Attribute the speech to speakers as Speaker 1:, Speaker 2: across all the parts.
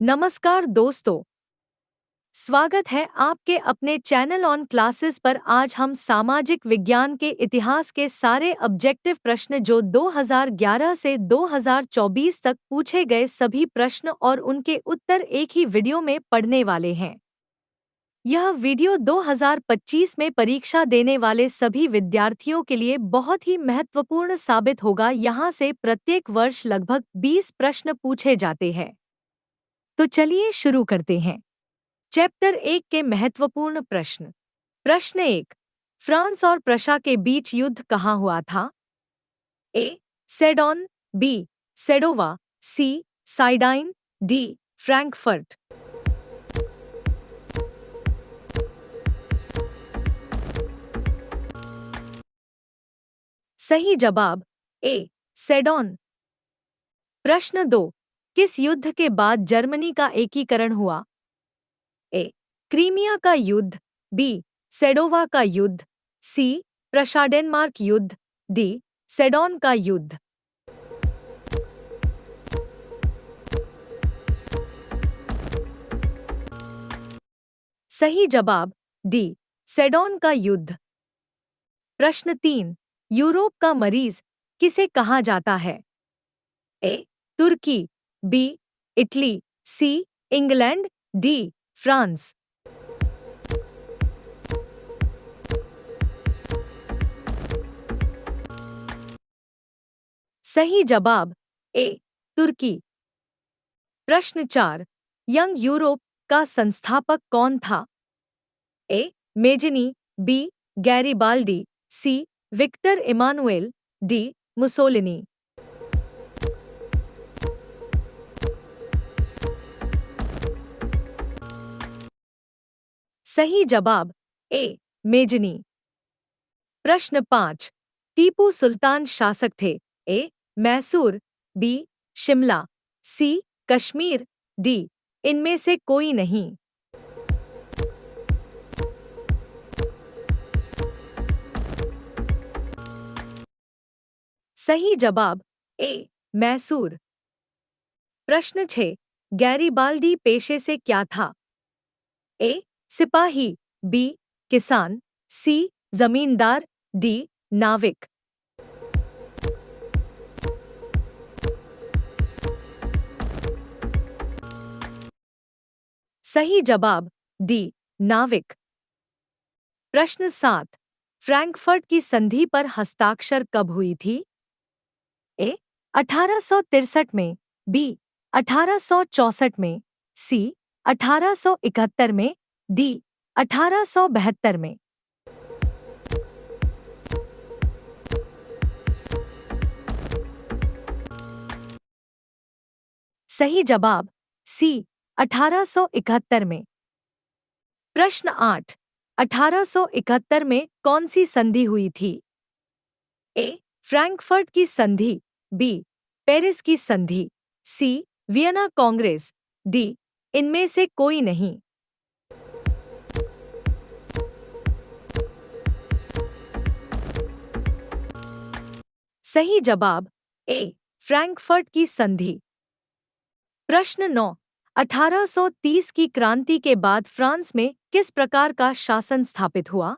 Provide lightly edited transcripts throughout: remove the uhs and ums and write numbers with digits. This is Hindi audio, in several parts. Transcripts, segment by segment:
Speaker 1: नमस्कार दोस्तों, स्वागत है आपके अपने चैनल ऑन क्लासेस पर। आज हम सामाजिक विज्ञान के इतिहास के सारे ऑब्जेक्टिव प्रश्न जो 2011 से 2024 तक पूछे गए सभी प्रश्न और उनके उत्तर एक ही वीडियो में पढ़ने वाले हैं। यह वीडियो 2025 में परीक्षा देने वाले सभी विद्यार्थियों के लिए बहुत ही महत्वपूर्ण साबित होगा। यहाँ से प्रत्येक वर्ष लगभग 20 प्रश्न पूछे जाते हैं। तो चलिए शुरू करते हैं। चैप्टर 1 के महत्वपूर्ण प्रश्न। प्रश्न 1, फ्रांस और प्रशा के बीच युद्ध कहाँ हुआ था? ए. सेडोन, बी. सेडोवा, सी. साइडाइन, डी. फ्रैंकफर्ट। सही जवाब ए. सेडोन। प्रश्न 2, किस युद्ध के बाद जर्मनी का एकीकरण हुआ? ए. क्रीमिया का युद्ध, बी. सेडोवा का युद्ध, सी. प्रशा डेनमार्क युद्ध, डी. सेडोन का युद्ध। सही जवाब डी. सेडोन का युद्ध। प्रश्न 3, यूरोप का मरीज किसे कहा जाता है? A. Turkey, B. Italy, C. England, D. France. सही जवाब ए. तुर्की। प्रश्न 4, यंग यूरोप का संस्थापक कौन था? A. Mazzini, B. Garibaldi, C. Victor Emmanuel, D. Mussolini. सही जवाब ए. मेजनी। प्रश्न 5, टीपू सुल्तान शासक थे? ए. मैसूर, बी. शिमला, सी. कश्मीर, डी. इनमें से कोई नहीं। सही जवाब ए. मैसूर। प्रश्न 6, गैरिबाल्डी पेशे से क्या था? ए. सिपाही, बी. किसान, सी. जमींदार, डी. नाविक। सही जवाब डी. नाविक। प्रश्न 7, फ्रैंकफर्ट की संधि पर हस्ताक्षर कब हुई थी? ए. 1863 में, बी. 1864 में, सी. 1871 में, डी. 1872 में। सही जवाब सी. 1871 में। प्रश्न 8, 1871 में कौन सी संधि हुई थी? ए. फ्रैंकफर्ट की संधि, बी. पेरिस की संधि, सी. Vienna Congress, D. इनमें से कोई नहीं। सही जवाब ए. फ्रैंकफर्ट की संधि। प्रश्न 9, 1830 की क्रांति के बाद फ्रांस में किस प्रकार का शासन स्थापित हुआ?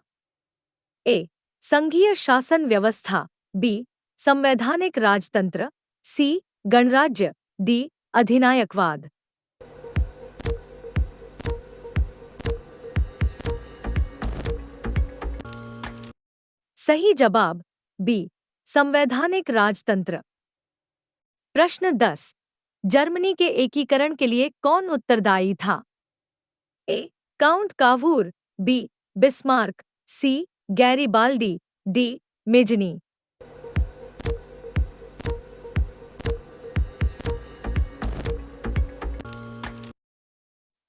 Speaker 1: ए. संघीय शासन व्यवस्था, बी. संवैधानिक राजतंत्र, सी. गणराज्य, डी. अधिनायकवाद। सही जवाब बी. संवैधानिक राजतंत्र। प्रश्न 10, जर्मनी के एकीकरण के लिए कौन उत्तरदायी था? A. Count Cavour, B. Bismarck, C. Garibaldi, D. Mazzini.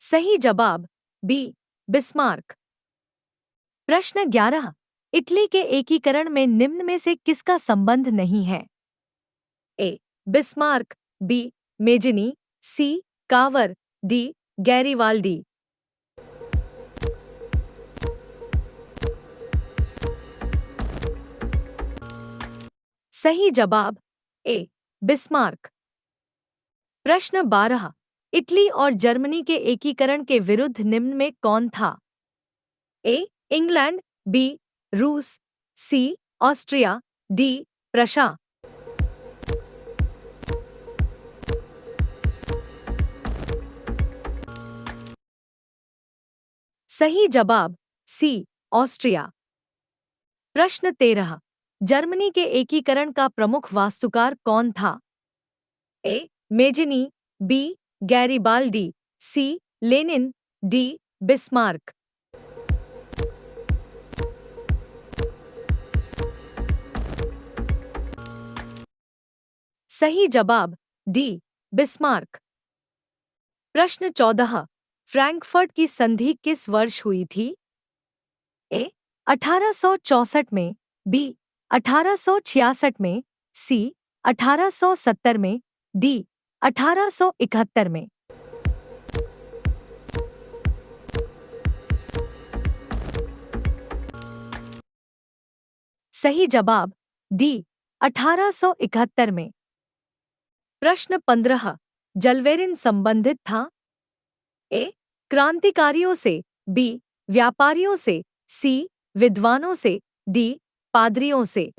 Speaker 1: सही जवाब बी. बिस्मार्क। प्रश्न 11, इटली के एकीकरण में निम्न में से किसका संबंध नहीं है? A. Bismarck, B. Mazzini, C. Cavour, D. Garibaldi. सही जवाब ए. बिस्मार्क। प्रश्न 12, इटली और जर्मनी के एकीकरण के विरुद्ध निम्न में कौन था? ए. England, B. रूस, सी. Austria, D. प्रशा। सही जवाब सी. ऑस्ट्रिया। प्रश्न 13। जर्मनी के एकीकरण का प्रमुख वास्तुकार कौन था? A. Mazzini, B. Garibaldi, C. Lenin, D. Bismarck. सही जवाब डी. बिस्मार्क। प्रश्न 14। फ्रैंकफर्ट की संधि किस वर्ष हुई थी? ए. 1864 में, बी. 1866 में, सी. 1870 में, डी. 1871 में। सही जवाब डी. 1871 में। प्रश्न 15। जलवेरिन संबंधित था? ए. क्रांतिकारियों से, बी. व्यापारियों से, सी. विद्वानों से, डी. पादरियों से।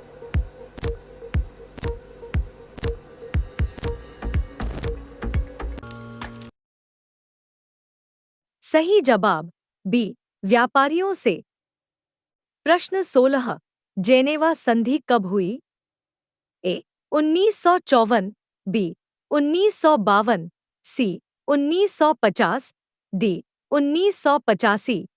Speaker 1: सही जवाब बी. व्यापारियों से। प्रश्न 16। जेनेवा संधि कब हुई? ए. 1954, बी. 1952, सी. 1950, डी. 1985।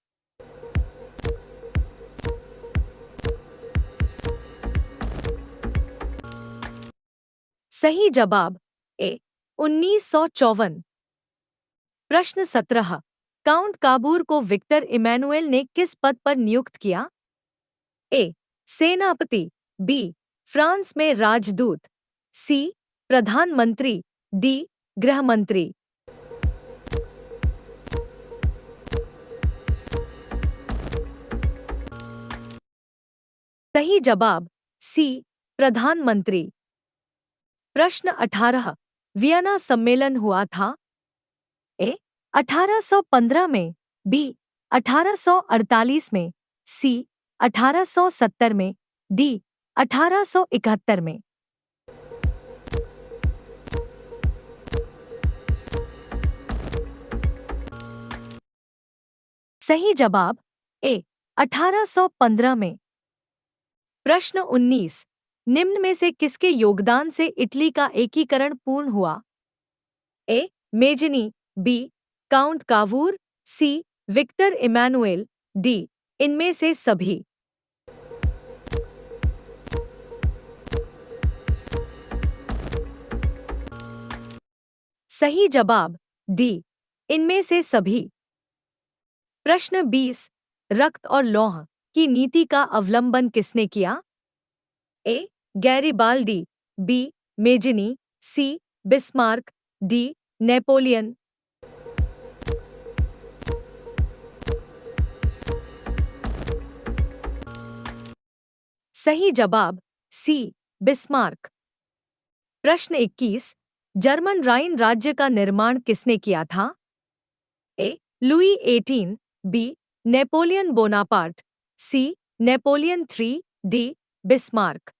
Speaker 1: सही जवाब ए. 1954। प्रश्न 17। काउंट काबूर को विक्टर इमैनुएल ने किस पद पर नियुक्त किया? ए. सेनापति, बी. फ्रांस में राजदूत, सी. प्रधानमंत्री, डी. गृहमंत्री। सही जवाब सी. प्रधानमंत्री। प्रश्न 18। वियना सम्मेलन हुआ था? ए. 1815 में, बी. 1848 में, सी. 1870 में, डी. 1871 में। सही जवाब ए. 1815 में। प्रश्न 19। निम्न में से किसके योगदान से इटली का एकीकरण पूर्ण हुआ? A. Mazzini, B. Count Cavour, C. Victor Emmanuel, D. इनमें से सभी। सही जवाब डी. इनमें से सभी। प्रश्न 20। रक्त और लौह की नीति का अवलंबन किसने किया? A. Garibaldi, B. Mazzini, C. Bismarck, D. Napoleon. सही जवाब सी. बिस्मार्क। प्रश्न 21। जर्मन राइन राज्य का निर्माण किसने किया था? A. Louis 18, B. Napoleon Bonaparte, C. Napoleon 3, D. Bismarck.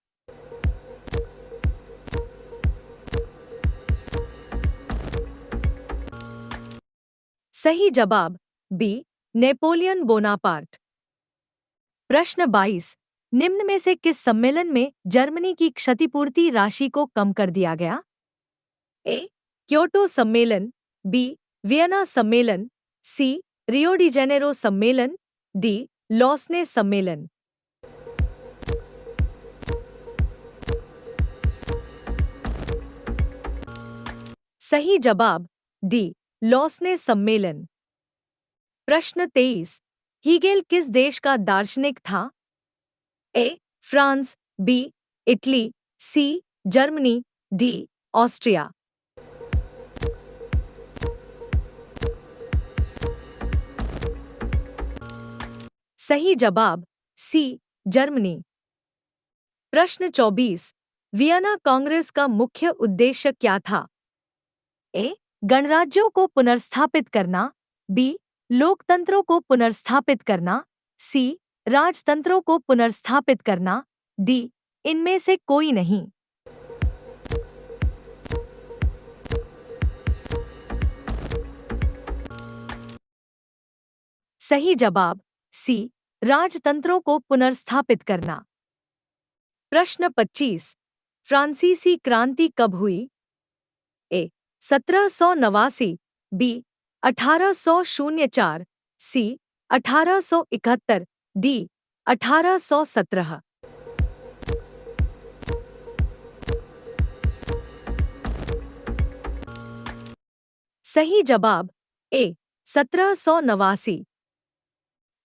Speaker 1: सही जवाब बी. Napoleon Bonaparte. प्रश्न 22। निम्न में से किस सम्मेलन में जर्मनी की क्षतिपूर्ति राशि को कम कर दिया गया? ए. क्योटो सम्मेलन, बी. वियना सम्मेलन, सी. रियो डी जेनेरो सम्मेलन, डी. लॉसने सम्मेलन। सही जवाब डी. लॉसने सम्मेलन। प्रश्न 23। हीगेल किस देश का दार्शनिक था? A. France, B. Italy, C. Germany, D. Austria. सही जवाब सी. जर्मनी। प्रश्न 24। वियना कांग्रेस का मुख्य उद्देश्य क्या था? ए. गणराज्यों को पुनर्स्थापित करना, बी लोकतंत्रों को पुनर्स्थापित करना, सी राजतंत्रों को पुनर्स्थापित करना, डी इनमें से कोई नहीं। सही जवाब सी राजतंत्रों को पुनर्स्थापित करना। प्रश्न 25 फ्रांसीसी क्रांति कब हुई? ए 1789, बी 1804, सी 1871, डी 1817। सही जवाब ए 1789।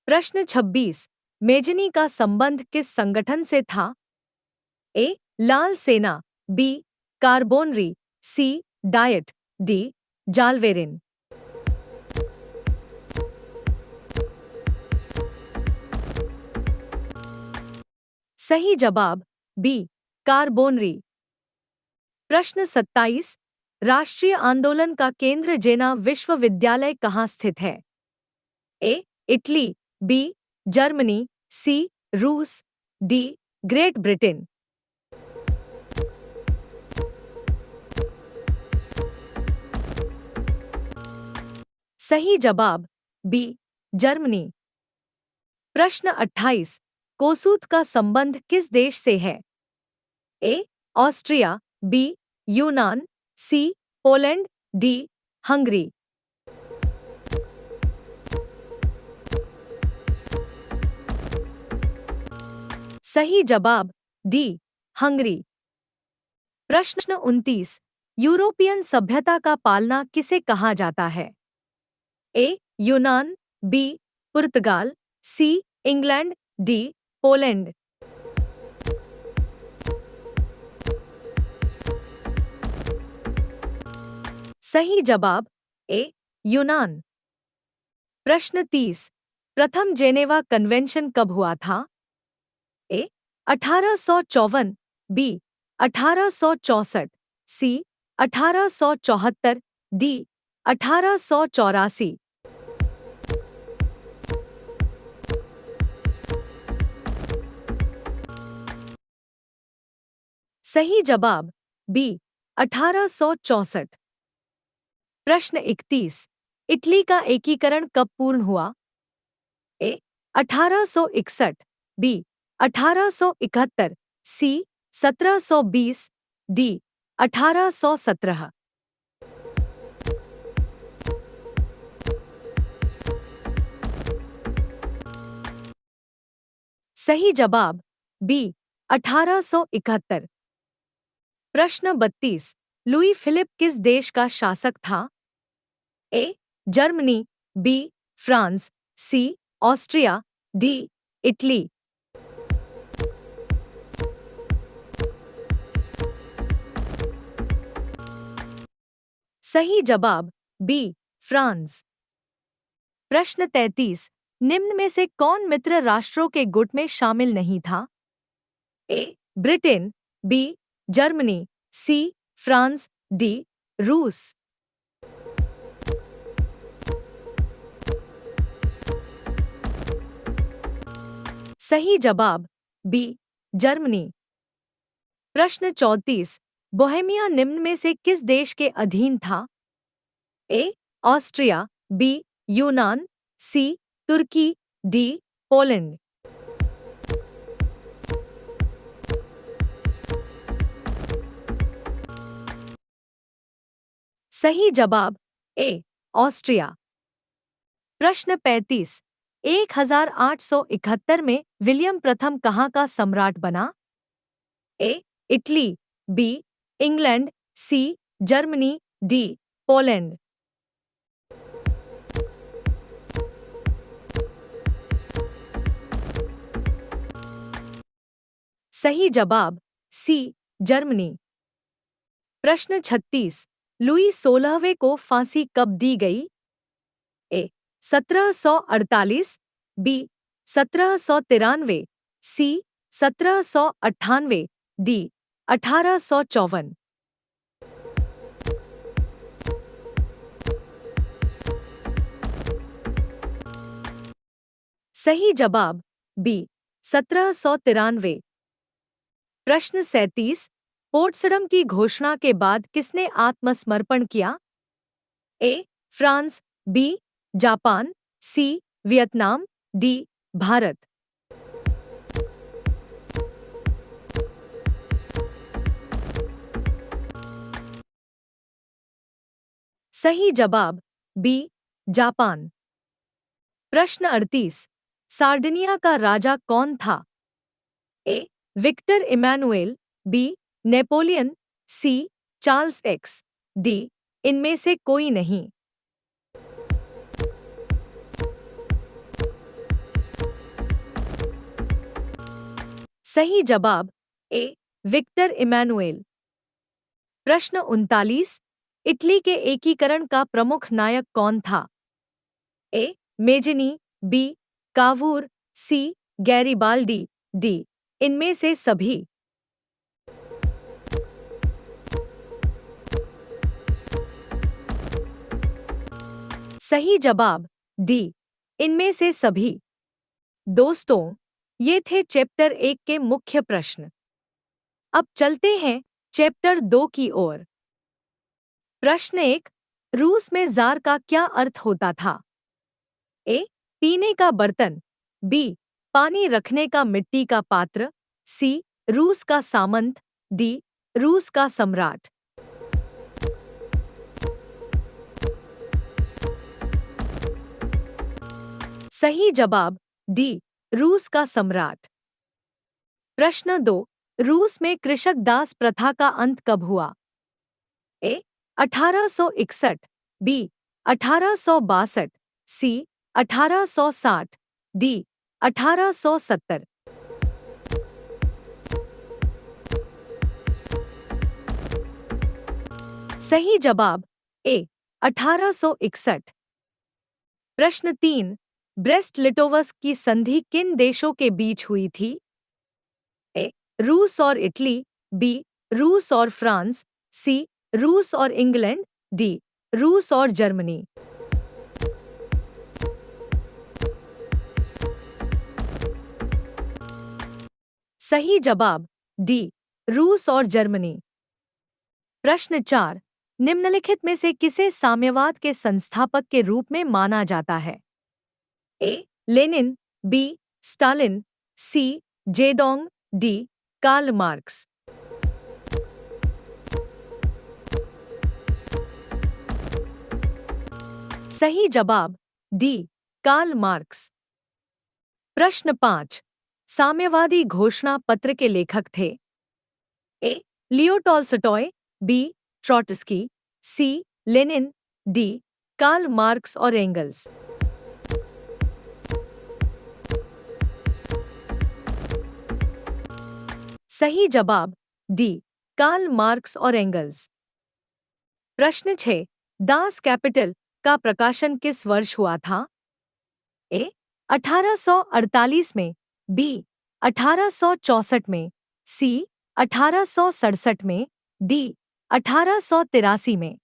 Speaker 1: प्रश्न 26 मेजनी का संबंध किस संगठन से था? ए लाल सेना, बी कार्बोनरी, सी डाइट, डी जालवेरिन। सही जवाब बी कार्बोनरी। प्रश्न 27 राष्ट्रीय आंदोलन का केंद्र जेना विश्वविद्यालय कहाँ स्थित है? ए इटली, बी जर्मनी, सी रूस, डी ग्रेट ब्रिटेन। सही जवाब बी जर्मनी। प्रश्न 28 कोसूत का संबंध किस देश से है? ए ऑस्ट्रिया, बी यूनान, सी पोलैंड, डी हंगरी। सही जवाब डी हंगरी। प्रश्न 29 यूरोपियन सभ्यता का पालना किसे कहा जाता है? ए यूनान, बी पुर्तगाल, सी इंग्लैंड, डी पोलैंड। सही जवाब ए यूनान। प्रश्न 30 प्रथम जेनेवा कन्वेंशन कब हुआ था? ए 1854, बी 1864, सी 1874, डी 1884। सही जवाब बी 1864। प्रश्न 31 इटली का एकीकरण कब पूर्ण हुआ? ए 1861, बी 1871, सी 1720, डी 1817। सही जवाब बी 1871। प्रश्न 32 लुई फिलिप किस देश का शासक था? A Germany, B France, C Austria, D Italy. सही जवाब बी फ्रांस। प्रश्न 33 निम्न में से कौन मित्र राष्ट्रों के गुट में शामिल नहीं था? A Britain, B Germany, C France, D रूस। सही जवाब बी जर्मनी। प्रश्न 34 बोहेमिया निम्न में से किस देश के अधीन था? ए ऑस्ट्रिया, बी यूनान, सी तुर्की, डी पोलैंड। सही जवाब ए ऑस्ट्रिया। प्रश्न 35 1871 में विलियम प्रथम कहाँ का सम्राट बना? A Italy, B England, C Germany, D Poland. सही जवाब सी जर्मनी। प्रश्न 36 लुई 16वें को फांसी कब दी गई? ए 1748, बी 1793, सी 1798, डी 1854। सही जवाब बी 1793। प्रश्न 37। पोट्सडम की घोषणा के बाद किसने आत्मसमर्पण किया? A France, B Japan, C Vietnam, D Bharat. सही जवाब बी जापान। प्रश्न 38। सार्डिनिया का राजा कौन था? A Victor Emmanuel, B Napoleon, C Charles X, D इनमें से कोई नहीं। सही जवाब ए विक्टर इमैनुएल। प्रश्न 39। इटली के एकीकरण का प्रमुख नायक कौन था? A Mazzini, B Cavour, C Garibaldi, D इनमें से सभी। सही जवाब डी इनमें से सभी। दोस्तों, ये थे चैप्टर 1 के मुख्य प्रश्न। अब चलते हैं चैप्टर 2 की ओर। प्रश्न 1। रूस में जार का क्या अर्थ होता था? ए पीने का बर्तन, बी पानी रखने का मिट्टी का पात्र, सी रूस का सामंत, डी रूस का सम्राट। सही जवाब डी रूस का सम्राट। प्रश्न 2। रूस में कृषक दास प्रथा का अंत कब हुआ? ए 1861, बी 1862, सी 1860, डी 1870। सही जवाब ए 1861। प्रश्न 3। ब्रेस्ट लिटोवस्क की संधि किन देशों के बीच हुई थी? ए रूस और इटली, बी रूस और फ्रांस, सी रूस और इंग्लैंड, डी रूस और जर्मनी। सही जवाब डी रूस और जर्मनी। प्रश्न 4। निम्नलिखित में से किसे साम्यवाद के संस्थापक के रूप में माना जाता है? A Lenin, B Stalin, C Zedong, D Karl Marx. सही जवाब डी कार्ल मार्क्स। प्रश्न 5। साम्यवादी घोषणा पत्र के लेखक थे? ए लियो टॉल्स्टॉय, बी ट्रॉट्स्की, सी लेनिन, डी कार्ल मार्क्स और एंगल्स। सही जवाब डी कार्ल मार्क्स और एंगल्स। प्रश्न 6। दास कैपिटल का प्रकाशन किस वर्ष हुआ था? ए 1848 में, बी 1864 में, सी 1867 में, डी 1883 में।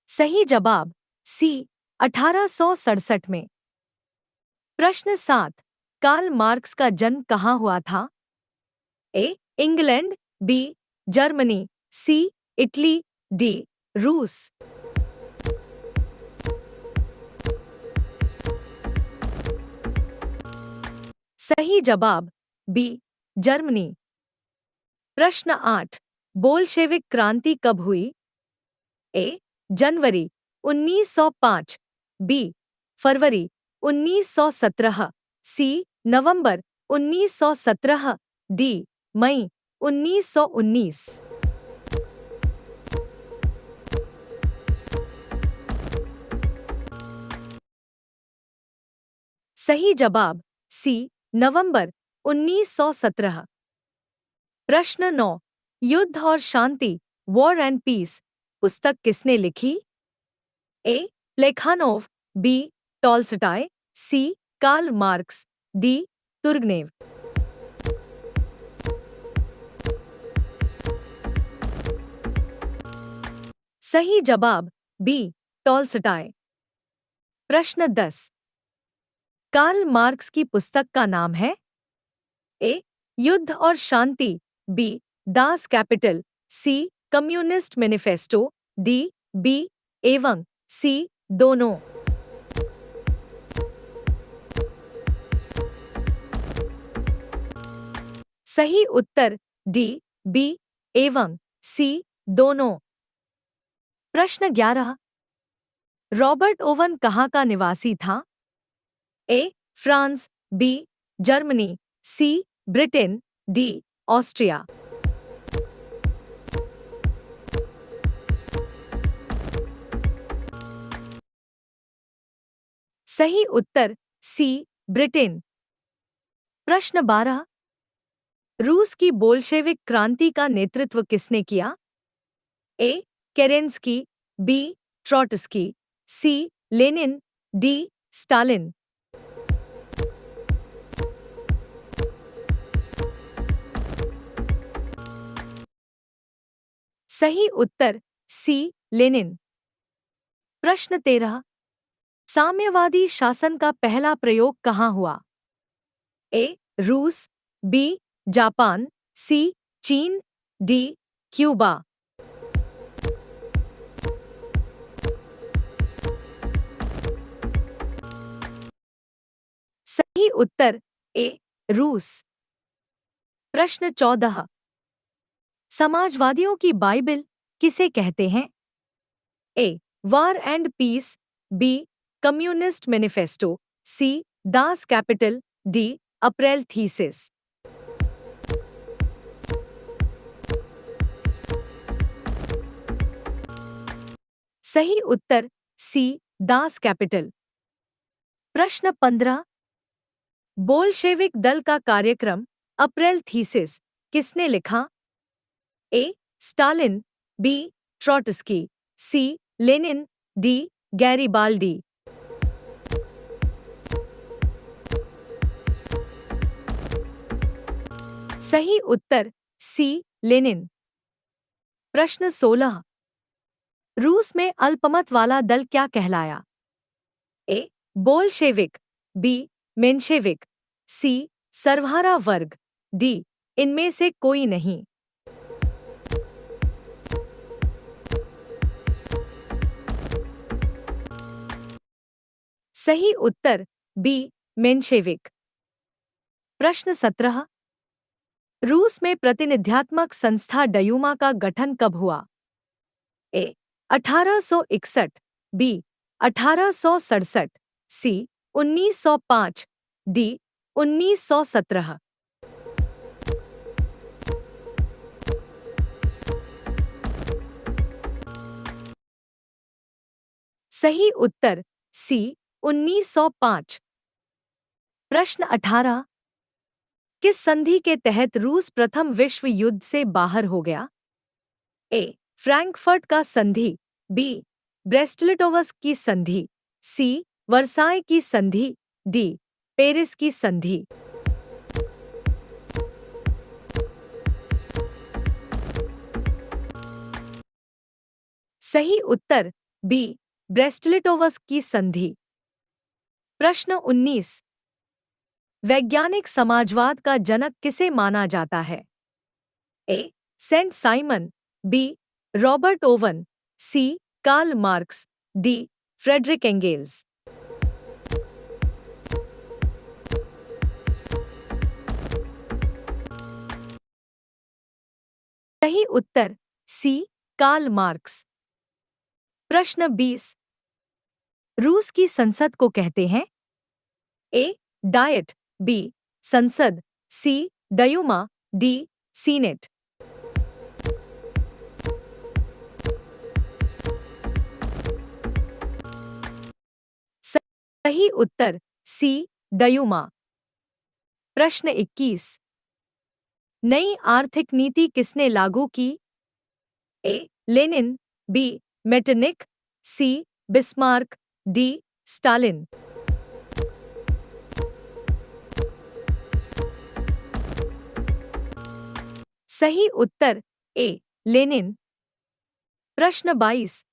Speaker 1: सही जवाब सी 1867 में। प्रश्न 7। कार्ल मार्क्स का जन्म कहाँ हुआ था? A England, B Germany, C Italy, D रूस। सही जवाब बी जर्मनी। प्रश्न 8। बोल्शेविक क्रांति कब हुई? ए जनवरी 1905, बी फरवरी 1917, सी नवंबर 1917, डी मई 1919। सही जवाब सी नवंबर 1917। प्रश्न 9। युद्ध और शांति वॉर एंड पीस पुस्तक किसने लिखी? ए प्लेखानोव, बी टॉल्स्टॉय, सी कार्ल मार्क्स, डी तुर्गनेव। सही जवाब बी टॉलस्टॉय। प्रश्न 10। कार्ल मार्क्स की पुस्तक का नाम है? ए युद्ध और शांति, बी दास कैपिटल, सी कम्युनिस्ट मैनिफेस्टो, डी बी एवं सी दोनों। सही उत्तर डी बी एवं सी दोनों। प्रश्न 11। रॉबर्ट ओवन कहाँ का निवासी था? A France, B Germany, C Britain, D Austria. सही उत्तर सी ब्रिटेन। प्रश्न 12। रूस की बोल्शेविक क्रांति का नेतृत्व किसने किया? ए केरेंस्की, बी ट्रॉटस्की, सी लेनिन, डी स्टालिन। सही उत्तर सी लेनिन। प्रश्न 13। साम्यवादी शासन का पहला प्रयोग कहाँ हुआ? ए रूस, बी जापान, सी चीन, डी क्यूबा। सही उत्तर ए रूस। प्रश्न 14। समाजवादियों की बाइबिल किसे कहते हैं? A War and Peace, B Communist Manifesto, C Das Kapital, D April thesis. सही उत्तर सी दास कैपिटल। प्रश्न 15। बोल्शेविक दल का कार्यक्रम अप्रैल थीसिस किसने लिखा? ए स्टालिन, बी ट्रॉटस्की, सी लेनिन, डी गैरिबाल्डी। सही उत्तर सी लेनिन। प्रश्न 16। रूस में अल्पमत वाला दल क्या कहलाया? ए बोल्शेविक, बी मेंशेविक, सी सर्वहारा वर्ग, डी इनमें से कोई नहीं। सही उत्तर बी मेंशेविक। प्रश्न 17। रूस में प्रतिनिध्यात्मक संस्था डयूमा का गठन कब हुआ? ए 1861, बी 1867, सी 1905, डी 1917। सही उत्तर सी 1905। प्रश्न 18। किस संधि के तहत रूस प्रथम विश्व युद्ध से बाहर हो गया? ए फ्रैंकफर्ट का संधि, बी ब्रेस्ट-लिटोव्स्क की संधि, सी वर्साय की संधि, डी पेरिस की संधि। सही उत्तर बी ब्रेस्ट-लिटोव्स्क की संधि। प्रश्न 19। वैज्ञानिक समाजवाद का जनक किसे माना जाता है? A Saint Simon, B Robert Owen, C Karl Marx, D Friedrich Engels. सही उत्तर सी कार्ल मार्क्स। प्रश्न 20। रूस की संसद को कहते हैं? ए डायट, बी संसद, सी डयूमा, डी सीनेट। सही उत्तर सी डयूमा। प्रश्न 21। नई आर्थिक नीति किसने लागू की? A Lenin, B Metternich, C Bismarck, D Stalin. सही उत्तर ए लेनिन। प्रश्न 22।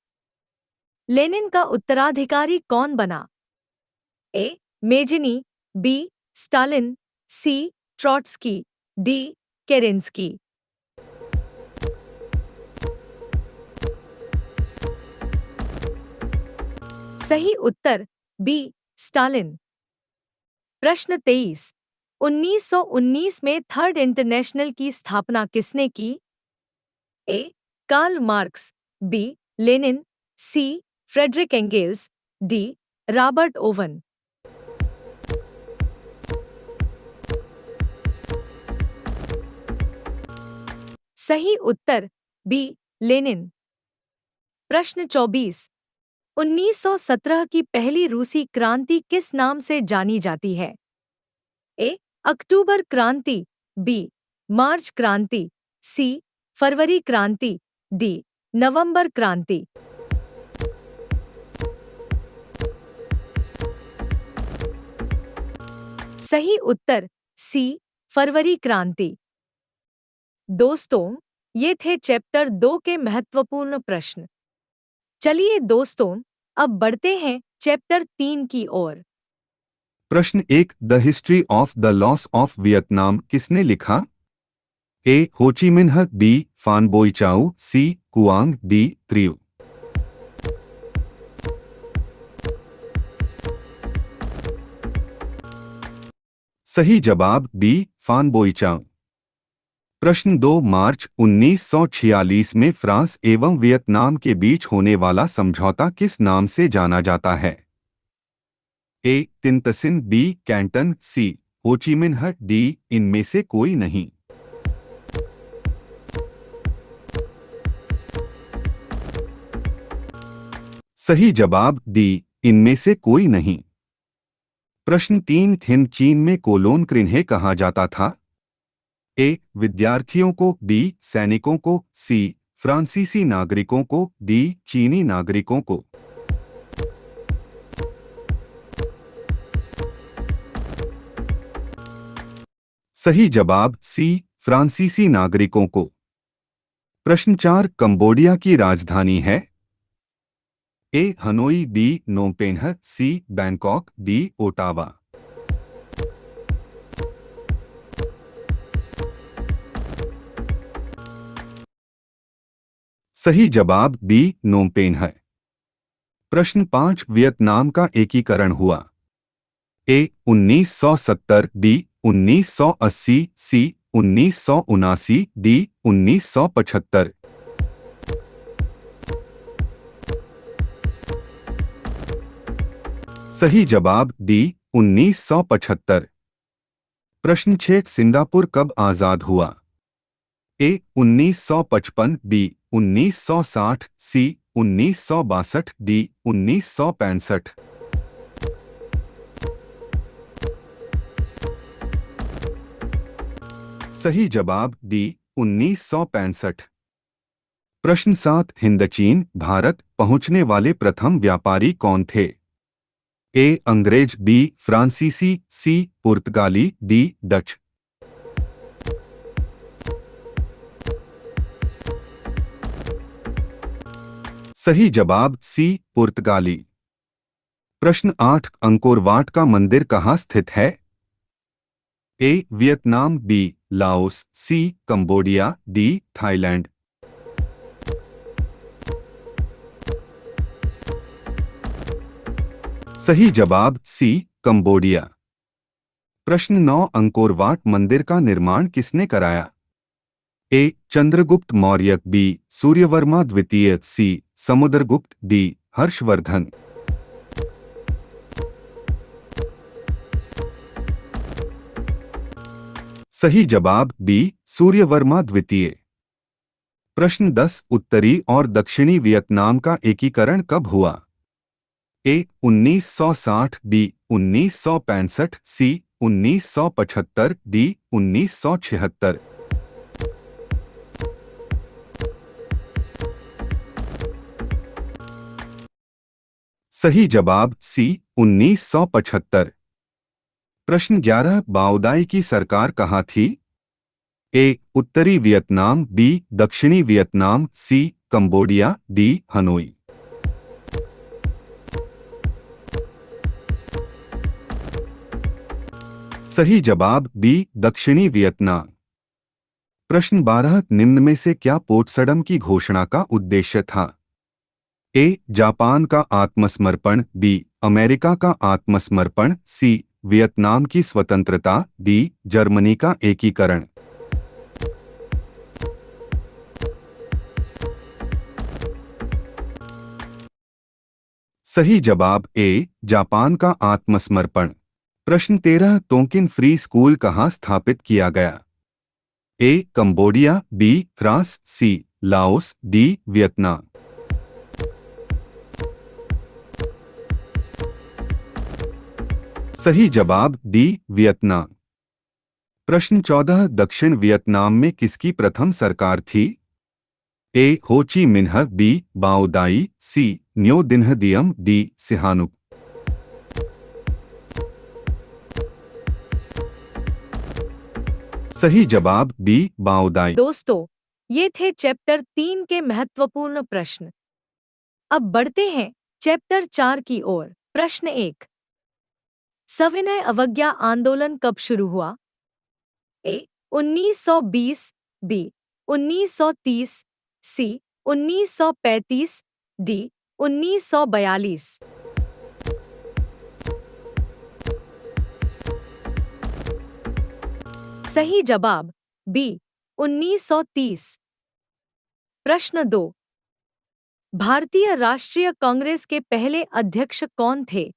Speaker 1: लेनिन का उत्तराधिकारी कौन बना? A. Mazzini, B. Stalin, C. Trotsky, D. Kerensky. सही उत्तर बी. स्टालिन। प्रश्न 23। 1919 में थर्ड इंटरनेशनल की स्थापना किसने की? A. Karl Marx, B. Lenin, C. Friedrich Engels, D. Robert Owen. सही उत्तर बी. लेनिन। प्रश्न 24। 1917 की पहली रूसी क्रांति किस नाम से जानी जाती है? ए. अक्टूबर क्रांति, बी. मार्च क्रांति, सी. फरवरी क्रांति, डी. नवंबर क्रांति। सही उत्तर सी. फरवरी क्रांति। दोस्तों, ये थे चैप्टर 2 के महत्वपूर्ण प्रश्न। चलिए दोस्तों, अब बढ़ते हैं चैप्टर 3 की ओर।
Speaker 2: प्रश्न 1। The history of the loss of Vietnam किसने लिखा? ए. हो ची मिन्ह, बी. फान बोईचाऊ, सी. कुआंग, डी. त्रियू। सही जवाब बी. फान बोईचाऊ। प्रश्न 2। मार्च 1946 में फ्रांस एवं वियतनाम के बीच होने वाला समझौता किस नाम से जाना जाता है? ए. तिनतसिन, बी. कैंटन, सी. Ho Chi Minh, D. इनमें से कोई नहीं। सही जवाब डी. इनमें से कोई नहीं। प्रश्न 3। हिंद चीन में कोलोन किन्हें कहा जाता था? ए. विद्यार्थियों को, बी. सैनिकों को, सी. फ्रांसीसी नागरिकों को, डी. चीनी नागरिकों को। सही जवाब सी. फ्रांसीसी नागरिकों को। प्रश्न 4। कंबोडिया की राजधानी है? A. Hanoi, B. Phnom Penh, C. Bangkok, D. Ottawa. सही जवाब बी. नोमपेन्ह है। प्रश्न 5। वियतनाम का एकीकरण हुआ? ए. 1970, बी. 1980, सी. 1979, डी. 1975। सही जवाब डी. 1975। प्रश्न 6। सिंगापुर कब आजाद हुआ? ए. 1955, बी. 1960, सी. 1962, डी. 1965। सही जवाब डी. 1965। प्रश्न 7। हिंदचीन भारत पहुंचने वाले प्रथम व्यापारी कौन थे? ए. अंग्रेज, बी. फ्रांसीसी, सी. पुर्तगाली, डी. डच। सही जवाब सी. पुर्तगाली। प्रश्न 8। अंकोर वाट का मंदिर कहाँ स्थित है? A. Vietnam, B. Laos, C. Cambodia, D. Thailand. सही जवाब सी. कंबोडिया। प्रश्न 9। अंकोर वाट मंदिर का निर्माण किसने कराया? ए. चंद्रगुप्त मौर्य, बी. सूर्यवर्मा द्वितीय, सी. समुद्रगुप्त, डी. हर्षवर्धन। सही जवाब बी. सूर्यवर्मा द्वितीय। प्रश्न 10। उत्तरी और दक्षिणी वियतनाम का एकीकरण कब हुआ? ए. 1960, बी. 1965, सी. 1975, डी. 1976। सही जवाब सी. 1975। प्रश्न 11। बाओदाई की सरकार कहाँ थी? ए. उत्तरी वियतनाम, बी. दक्षिणी Vietnam, C. Cambodia, D Hanoi. सही जवाब बी दक्षिणी वियतनाम। प्रश्न 12 निम्न में से क्या पोट्सडम की घोषणा का उद्देश्य था? ए जापान का आत्मसमर्पण, बी अमेरिका का आत्मसमर्पण, सी वियतनाम की स्वतंत्रता, डी जर्मनी का एकीकरण। सही जवाब ए जापान का आत्मसमर्पण। प्रश्न 13 तोंकिन फ्री स्कूल कहाँ स्थापित किया गया? ए कंबोडिया, बी फ्रांस, सी लाओस, डी वियतनाम। सही जवाब डी वियतनाम। प्रश्न 14 दक्षिण वियतनाम में किसकी प्रथम सरकार थी? ए हो ची मिन्ह, बी बाओ दाई, सी न्यो दिन्ह दियम, डी सिहानुक। सही जवाब बी बाओ दाई।
Speaker 1: दोस्तों, ये थे चैप्टर 3 के महत्वपूर्ण प्रश्न। अब बढ़ते हैं चैप्टर 4 की ओर। प्रश्न 1, सविनय अवज्ञा आंदोलन कब शुरू हुआ? ए 1920, बी 1930, सी 1935, डी 1942। सही जवाब बी 1930। प्रश्न 2, भारतीय राष्ट्रीय कांग्रेस के पहले अध्यक्ष कौन थे?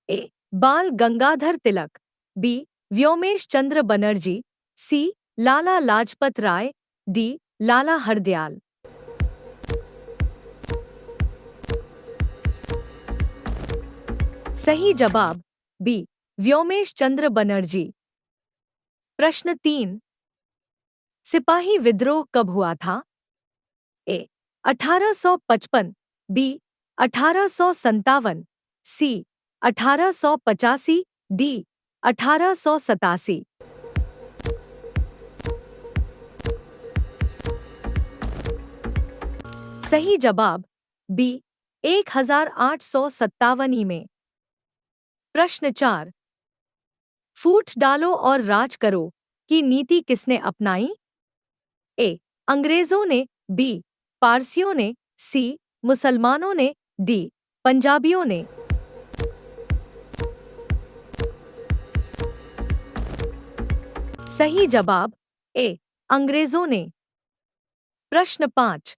Speaker 1: ए बाल गंगाधर तिलक, बी व्योमेश चंद्र बनर्जी, सी लाला लाजपत राय, डी लाला हरदयाल। सही जवाब बी व्योमेश चंद्र बनर्जी। प्रश्न 3, सिपाही विद्रोह कब हुआ था? ए 1855, बी 1857, सी 1885, डी 1887। सही जवाब बी 1857 में। प्रश्न 4, फूट डालो और राज करो की नीति किसने अपनाई? ए अंग्रेजों ने, बी पारसियों ने, सी मुसलमानों ने, डी पंजाबियों ने। सही जवाब ए अंग्रेजों ने। प्रश्न 5,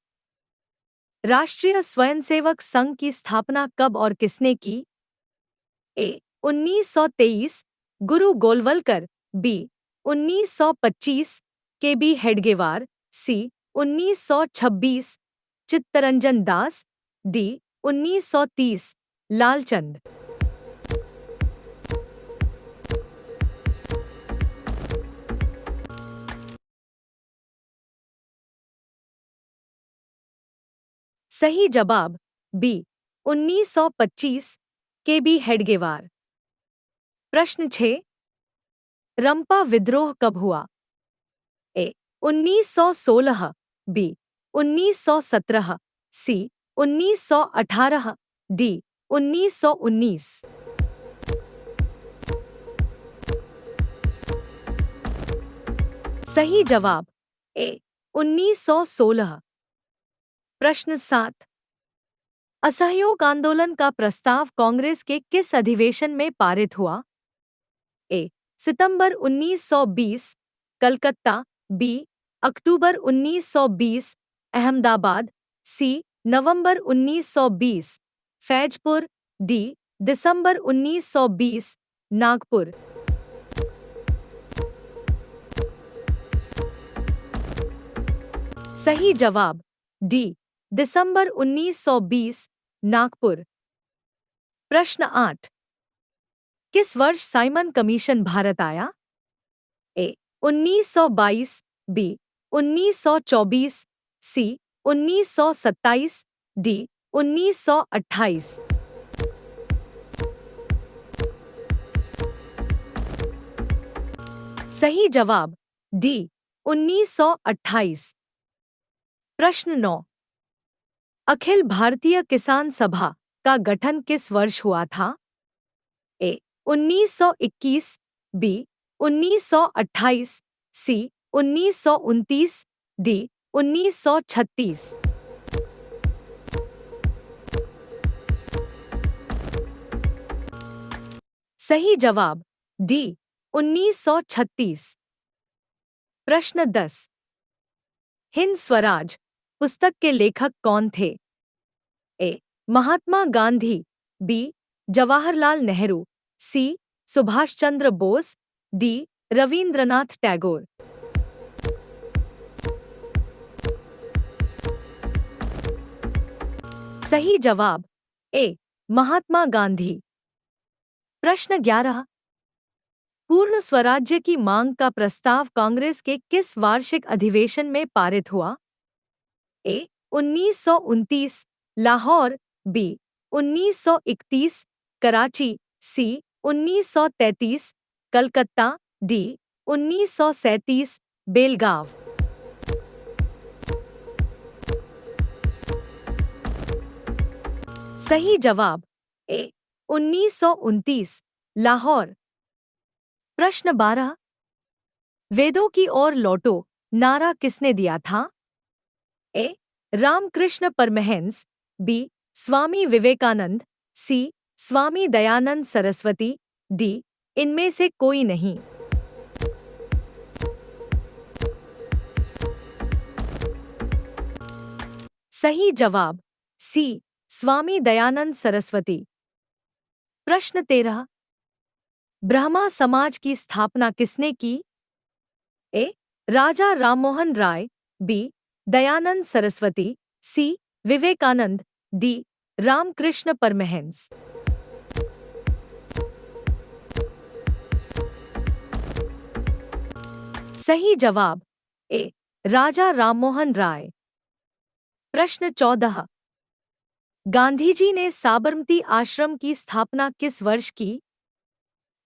Speaker 1: राष्ट्रीय स्वयंसेवक संघ की स्थापना कब और किसने की? ए 1923, गुरु गोलवलकर, बी 1925, के बी हेडगेवार, सी 1926, चित्तरंजन दास, डी 1930, लालचंद। सही जवाब बी 1925, के बी हेडगेवार। प्रश्न 6, रंपा विद्रोह कब हुआ? A 1916, B 1917, C 1918, D 1919। सही जवाब ए 1916। प्रश्न 7, असहयोग आंदोलन का प्रस्ताव कांग्रेस के किस अधिवेशन में पारित हुआ? ए सितंबर 1920, कलकत्ता, बी अक्टूबर 1920, अहमदाबाद, सी नवंबर 1920, फैजपुर, डी दिसंबर 1920, नागपुर। सही जवाब डी दिसंबर 1920, नागपुर। प्रश्न 8, किस वर्ष साइमन कमीशन भारत आया? ए 1922, बी 1924, सी 1927, डी 1928। सही जवाब डी 1928। प्रश्न 9, अखिल भारतीय किसान सभा का गठन किस वर्ष हुआ था? ए 1921, बी 1928, सी 1929, डी 1936। सही जवाब डी 1936। प्रश्न 10। हिंद स्वराज पुस्तक के लेखक कौन थे? ए महात्मा गांधी, बी जवाहरलाल नेहरू, सी सुभाष चंद्र बोस, डी रवींद्रनाथ टैगोर। सही जवाब ए महात्मा गांधी। प्रश्न 11। पूर्ण स्वराज्य की मांग का प्रस्ताव कांग्रेस के किस वार्षिक अधिवेशन में पारित हुआ? ए 1929, लाहौर, बी 1931, कराची, सी 1933, कलकत्ता, डी 1937, बेलगाव। सही जवाब ए 1929, लाहौर। प्रश्न 12। वेदों की ओर लौटो नारा किसने दिया था? ए रामकृष्ण परमहंस, बी स्वामी विवेकानंद, सी स्वामी दयानंद सरस्वती, डी इनमें से कोई नहीं। सही जवाब सी स्वामी दयानंद सरस्वती। प्रश्न 13। ब्रह्मा समाज की स्थापना किसने की? ए राजा राममोहन राय, बी दयानंद सरस्वती, सी विवेकानंद, डी रामकृष्ण परमहंस। सही जवाब ए राजा राममोहन राय। प्रश्न 14। गांधी जी ने साबरमती आश्रम की स्थापना किस वर्ष की?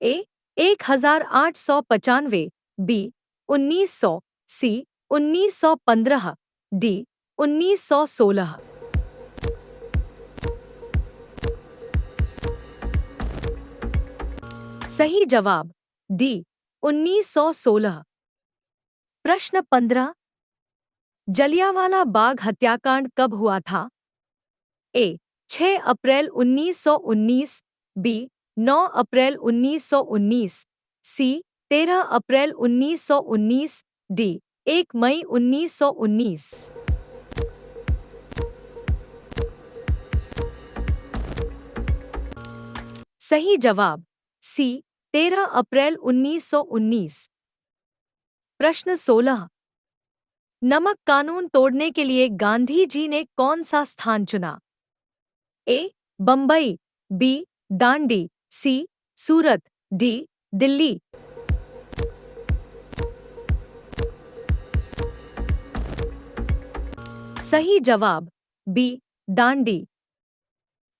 Speaker 1: ए 1895, बी 1900, सी 1915, डी 1916। सही जवाब डी 1916। प्रश्न 15। जलियांवाला बाग हत्याकांड कब हुआ था? ए 6 अप्रैल 1919, बी 9 अप्रैल 1919, सी 13 अप्रैल 1919, डी 1 मई 1919। सही जवाब सी 13 अप्रैल 1919। प्रश्न 16। नमक कानून तोड़ने के लिए गांधी जी ने कौन सा स्थान चुना? ए बंबई, बी दांडी, सी सूरत, डी दिल्ली। सही जवाब बी दांडी।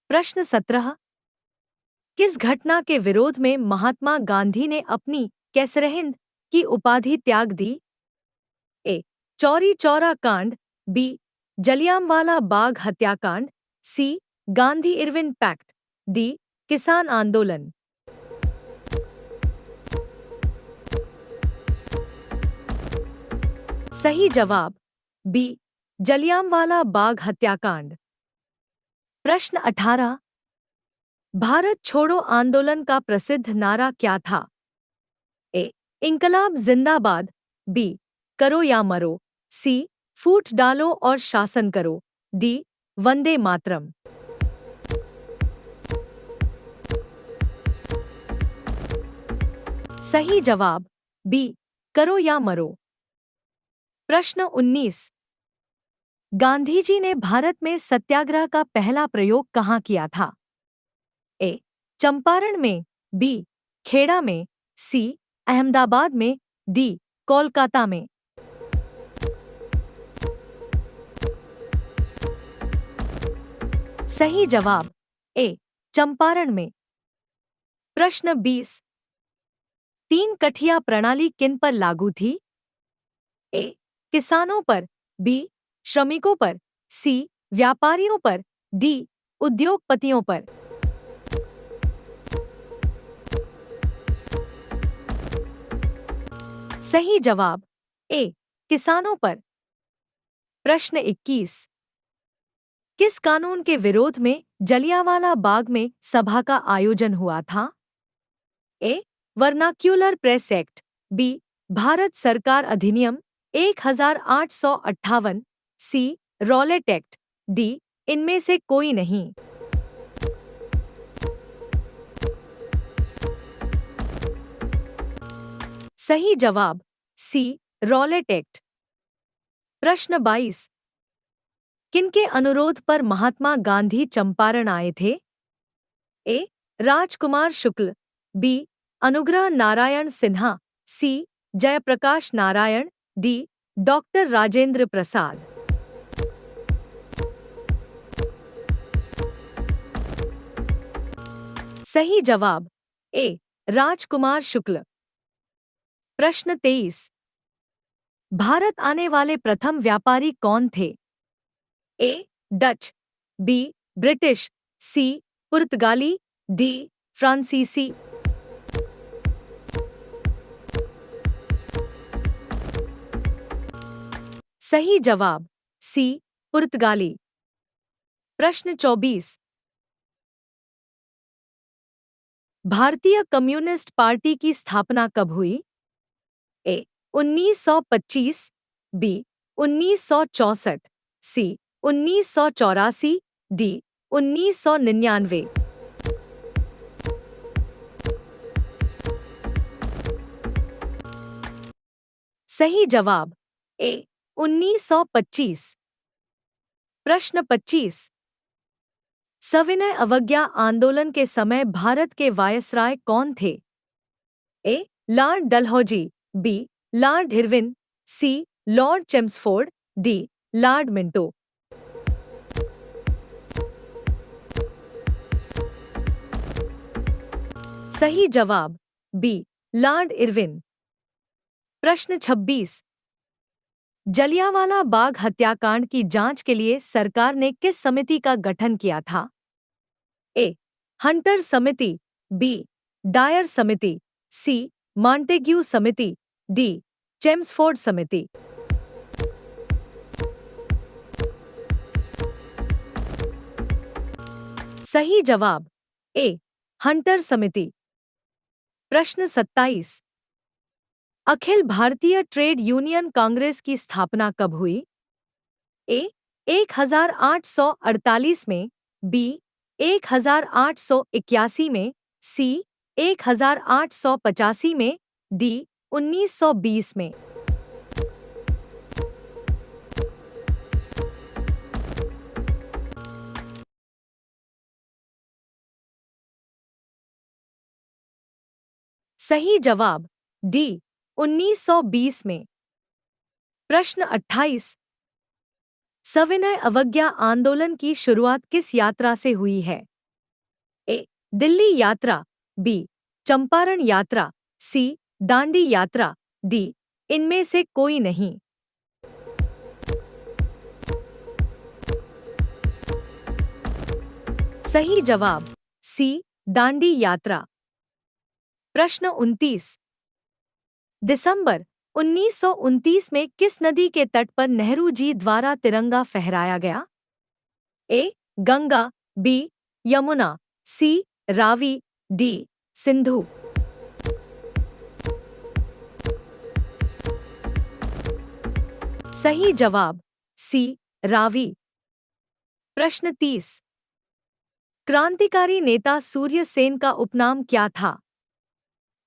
Speaker 1: प्रश्न 17। किस घटना के विरोध में महात्मा गांधी ने अपनी कैसरहिंद की उपाधि त्याग दी? ए चौरी चौरा कांड, बी जलियांवाला बाग हत्याकांड, सी गांधी इरविन पैक्ट, डी किसान आंदोलन। सही जवाब बी जलियांवाला बाग हत्याकांड। प्रश्न 18। भारत छोड़ो आंदोलन का प्रसिद्ध नारा क्या था? ए इंकलाब जिंदाबाद, बी करो या मरो, सी फूट डालो और शासन करो, डी वंदे मातरम। सही जवाब बी करो या मरो। प्रश्न 19। गांधी जी ने भारत में सत्याग्रह का पहला प्रयोग कहाँ किया था? ए चंपारण में, बी खेड़ा में, सी अहमदाबाद में, डी कोलकाता में। सही जवाब ए चंपारण में। प्रश्न 20। तीन कठिया प्रणाली किन पर लागू थी? ए किसानों पर, बी श्रमिकों पर, सी व्यापारियों पर, डी उद्योगपतियों पर। सही जवाब ए किसानों पर। प्रश्न 21। किस कानून के विरोध में जलियांवाला बाग में सभा का आयोजन हुआ था? A Vernacular Press Act, B Bharat सरकार अधिनियम 1858, सी रॉलेट एक्ट, डी इनमें से कोई नहीं। सही जवाब सी रॉलेट एक्ट। प्रश्न 22। किनके अनुरोध पर महात्मा गांधी चंपारण आए थे? ए राजकुमार शुक्ल, बी अनुग्रह नारायण सिन्हा, सी जयप्रकाश नारायण, डी डॉक्टर राजेंद्र प्रसाद। सही जवाब ए राजकुमार शुक्ल। प्रश्न 23। भारत आने वाले प्रथम व्यापारी कौन थे? ए डच, बी ब्रिटिश, सी पुर्तगाली, डी फ्रांसीसी। सही जवाब सी पुर्तगाली। प्रश्न 24। भारतीय कम्युनिस्ट पार्टी की स्थापना कब हुई? ए 1925, बी 1964, सी 1984, डी 1999। सही जवाब ए 1925। प्रश्न 25। सविनय अवज्ञा आंदोलन के समय भारत के वायसराय कौन थे? A Lord Dalhousie, B Lord Irwin, C Lord Chelmsford, D Lord Minto. सही जवाब बी लॉर्ड इरविन। प्रश्न 26। जलियांवाला बाग हत्याकांड की जांच के लिए सरकार ने किस समिति का गठन किया था? ए हंटर समिति, बी डायर समिति, सी मॉन्टेग्यू समिति, डी चेम्सफोर्ड समिति। सही जवाब ए हंटर समिति। प्रश्न 27। अखिल भारतीय ट्रेड यूनियन कांग्रेस की स्थापना कब हुई? ए 1848 में, बी 1881 में, सी 1885 में, डी 1920 में। सही जवाब डी 1920 में। प्रश्न 28। सविनय अवज्ञा आंदोलन की शुरुआत किस यात्रा से हुई है? ए दिल्ली यात्रा, बी चंपारण यात्रा, सी दांडी यात्रा, डी इनमें से कोई नहीं। सही जवाब सी दांडी यात्रा। प्रश्न 29। दिसंबर 1929 में किस नदी के तट पर नेहरू जी द्वारा तिरंगा फहराया गया? ए गंगा, बी यमुना, सी रावी, डी सिंधु। सही जवाब सी रावी। प्रश्न 30। क्रांतिकारी नेता सूर्य सेन का उपनाम क्या था?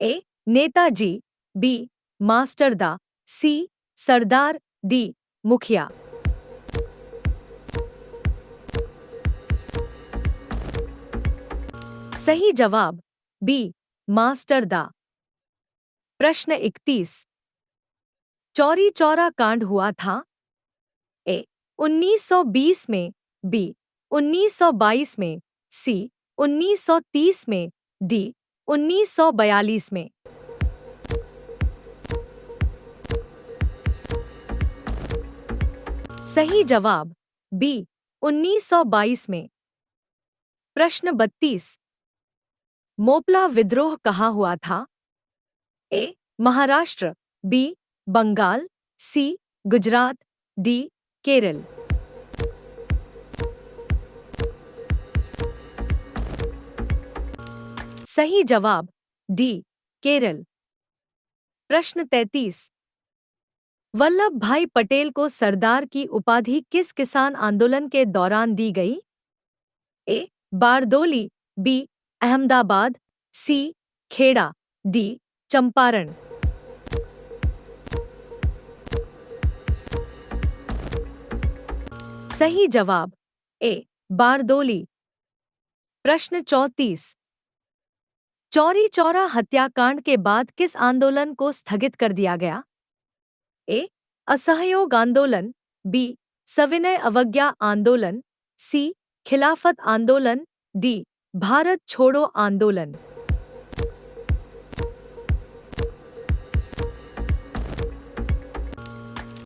Speaker 1: ए नेताजी, बी मास्टरदा, सी सरदार, डी मुखिया। सही जवाब बी मास्टरदा। प्रश्न 31। चौरी चौरा कांड हुआ था? ए 1920 में, बी 1922 में, सी 1930 में, डी 1942 में। सही जवाब बी 1922 में। प्रश्न 32। मोपला विद्रोह कहाँ हुआ था? ए. महाराष्ट्र, बी. बंगाल, सी. गुजरात, डी. केरल। सही जवाब डी. केरल। प्रश्न 33। वल्लभ भाई पटेल को सरदार की उपाधि किस किसान आंदोलन के दौरान दी गई? ए. बारदोली, बी. अहमदाबाद, सी. खेड़ा, डी. चंपारण। सही जवाब ए. बारदोली। प्रश्न 34। चौरी चौरा हत्याकांड के बाद किस आंदोलन को स्थगित कर दिया गया? ए. असहयोग आंदोलन, बी. सविनय अवज्ञा आंदोलन, सी. खिलाफत आंदोलन, डी. भारत छोड़ो आंदोलन।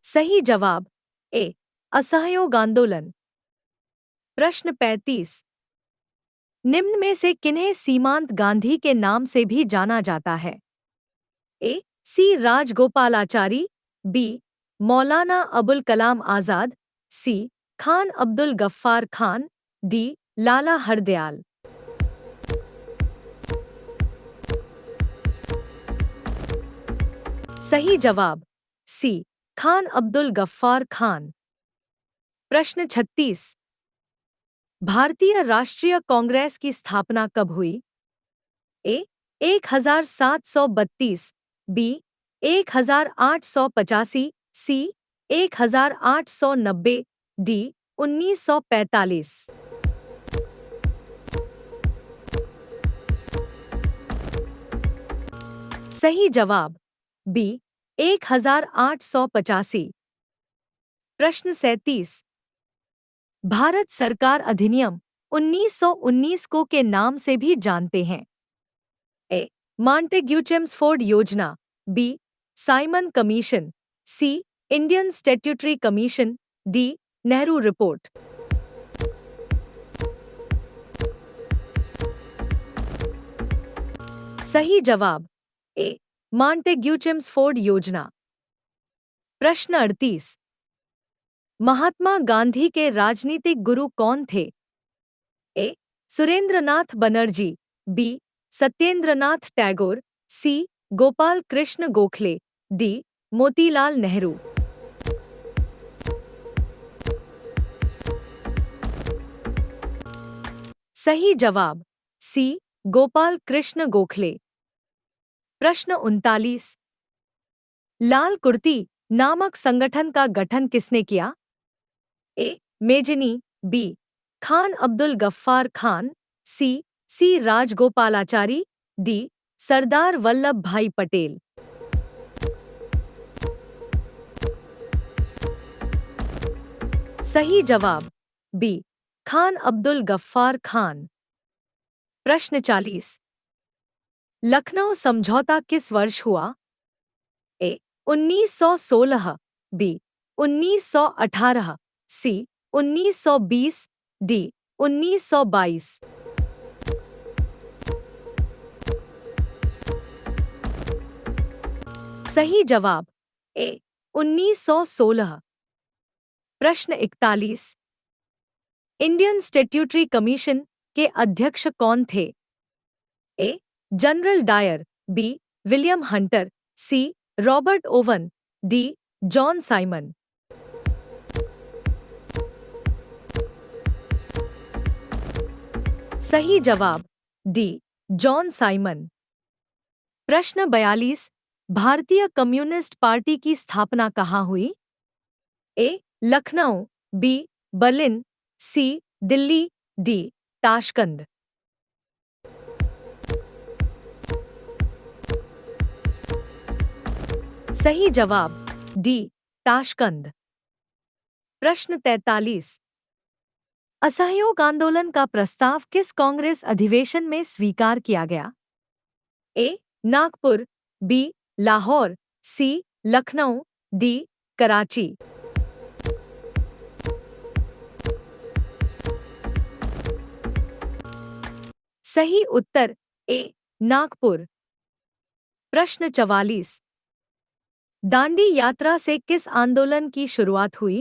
Speaker 1: सही जवाब ए. असहयोग आंदोलन। प्रश्न 35। निम्न में से किन्हें सीमांत गांधी के नाम से भी जाना जाता है? ए. सी. राजगोपालाचारी, बी. मौलाना अबुल कलाम आजाद, सी. खान अब्दुल गफ्फार खान, डी. लाला हरदयाल। सही जवाब सी. खान अब्दुल गफ्फार खान। प्रश्न 36। भारतीय राष्ट्रीय कांग्रेस की स्थापना कब हुई? ए. 1732, बी. 1885, सी. 1890, डी. 1945। सही जवाब बी. 1885। प्रश्न 37। भारत सरकार अधिनियम 1919 को के नाम से भी जानते हैं? ए. मॉन्टेग्यू-चेम्सफोर्ड योजना, B. Simon Commission, C. Indian Statutory Commission, D. Nehru Report. सही जवाब ए. मॉन्टेग्यू-चेम्सफोर्ड योजना। प्रश्न 38। महात्मा गांधी के राजनीतिक गुरु कौन थे? ए. सुरेंद्रनाथ बनर्जी, बी. सत्येंद्रनाथ टैगोर, सी. गोपाल कृष्ण गोखले, डी. मोतीलाल नेहरू। सही जवाब सी. गोपाल कृष्ण गोखले। प्रश्न 39। लाल कुर्ती नामक संगठन का गठन किसने किया? A. Mazzini, B. Khan Abdul Ghaffar Khan, C. C. Rajagopalachari, D. Sardar Vallabh Bhai Patel. सही जवाब बी. खान अब्दुल गफ्फार खान। प्रश्न 40। लखनऊ समझौता किस वर्ष हुआ? ए. 1916, बी. 1918, सी. 1920, डी. 1922। सही जवाब ए. 1916। प्रश्न 41। इंडियन स्टैट्यूटरी कमीशन के अध्यक्ष कौन थे? A. General Dyer, B. William Hunter, C. Robert Owen, D. John Simon. सही जवाब डी. John Simon. प्रश्न 42। भारतीय कम्युनिस्ट पार्टी की स्थापना कहाँ हुई? ए. लखनऊ, बी. बर्लिन, सी. दिल्ली, डी. ताशकंद। सही जवाब डी. ताशकंद। प्रश्न 43। असहयोग आंदोलन का प्रस्ताव किस कांग्रेस अधिवेशन में स्वीकार किया गया? ए. नागपुर, बी. लाहौर, सी. लखनऊ, डी. कराची। सही उत्तर ए नागपुर। प्रश्न 44। दांडी यात्रा से किस आंदोलन की शुरुआत हुई?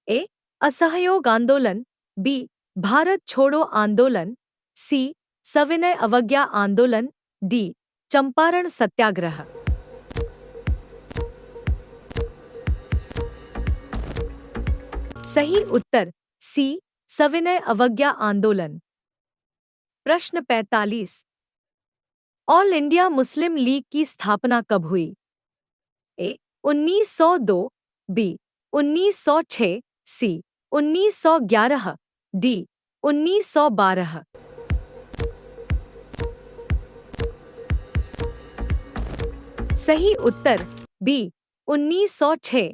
Speaker 1: ए असहयोग आंदोलन, बी भारत छोड़ो आंदोलन, सी सविनय अवज्ञा आंदोलन, डी चंपारण सत्याग्रह। सही उत्तर सी सविनय अवज्ञा आंदोलन। प्रश्न 45। ऑल इंडिया मुस्लिम लीग की स्थापना कब हुई? ए 1902, बी 1906, सी 1911, डी 1912। सही उत्तर बी 1906।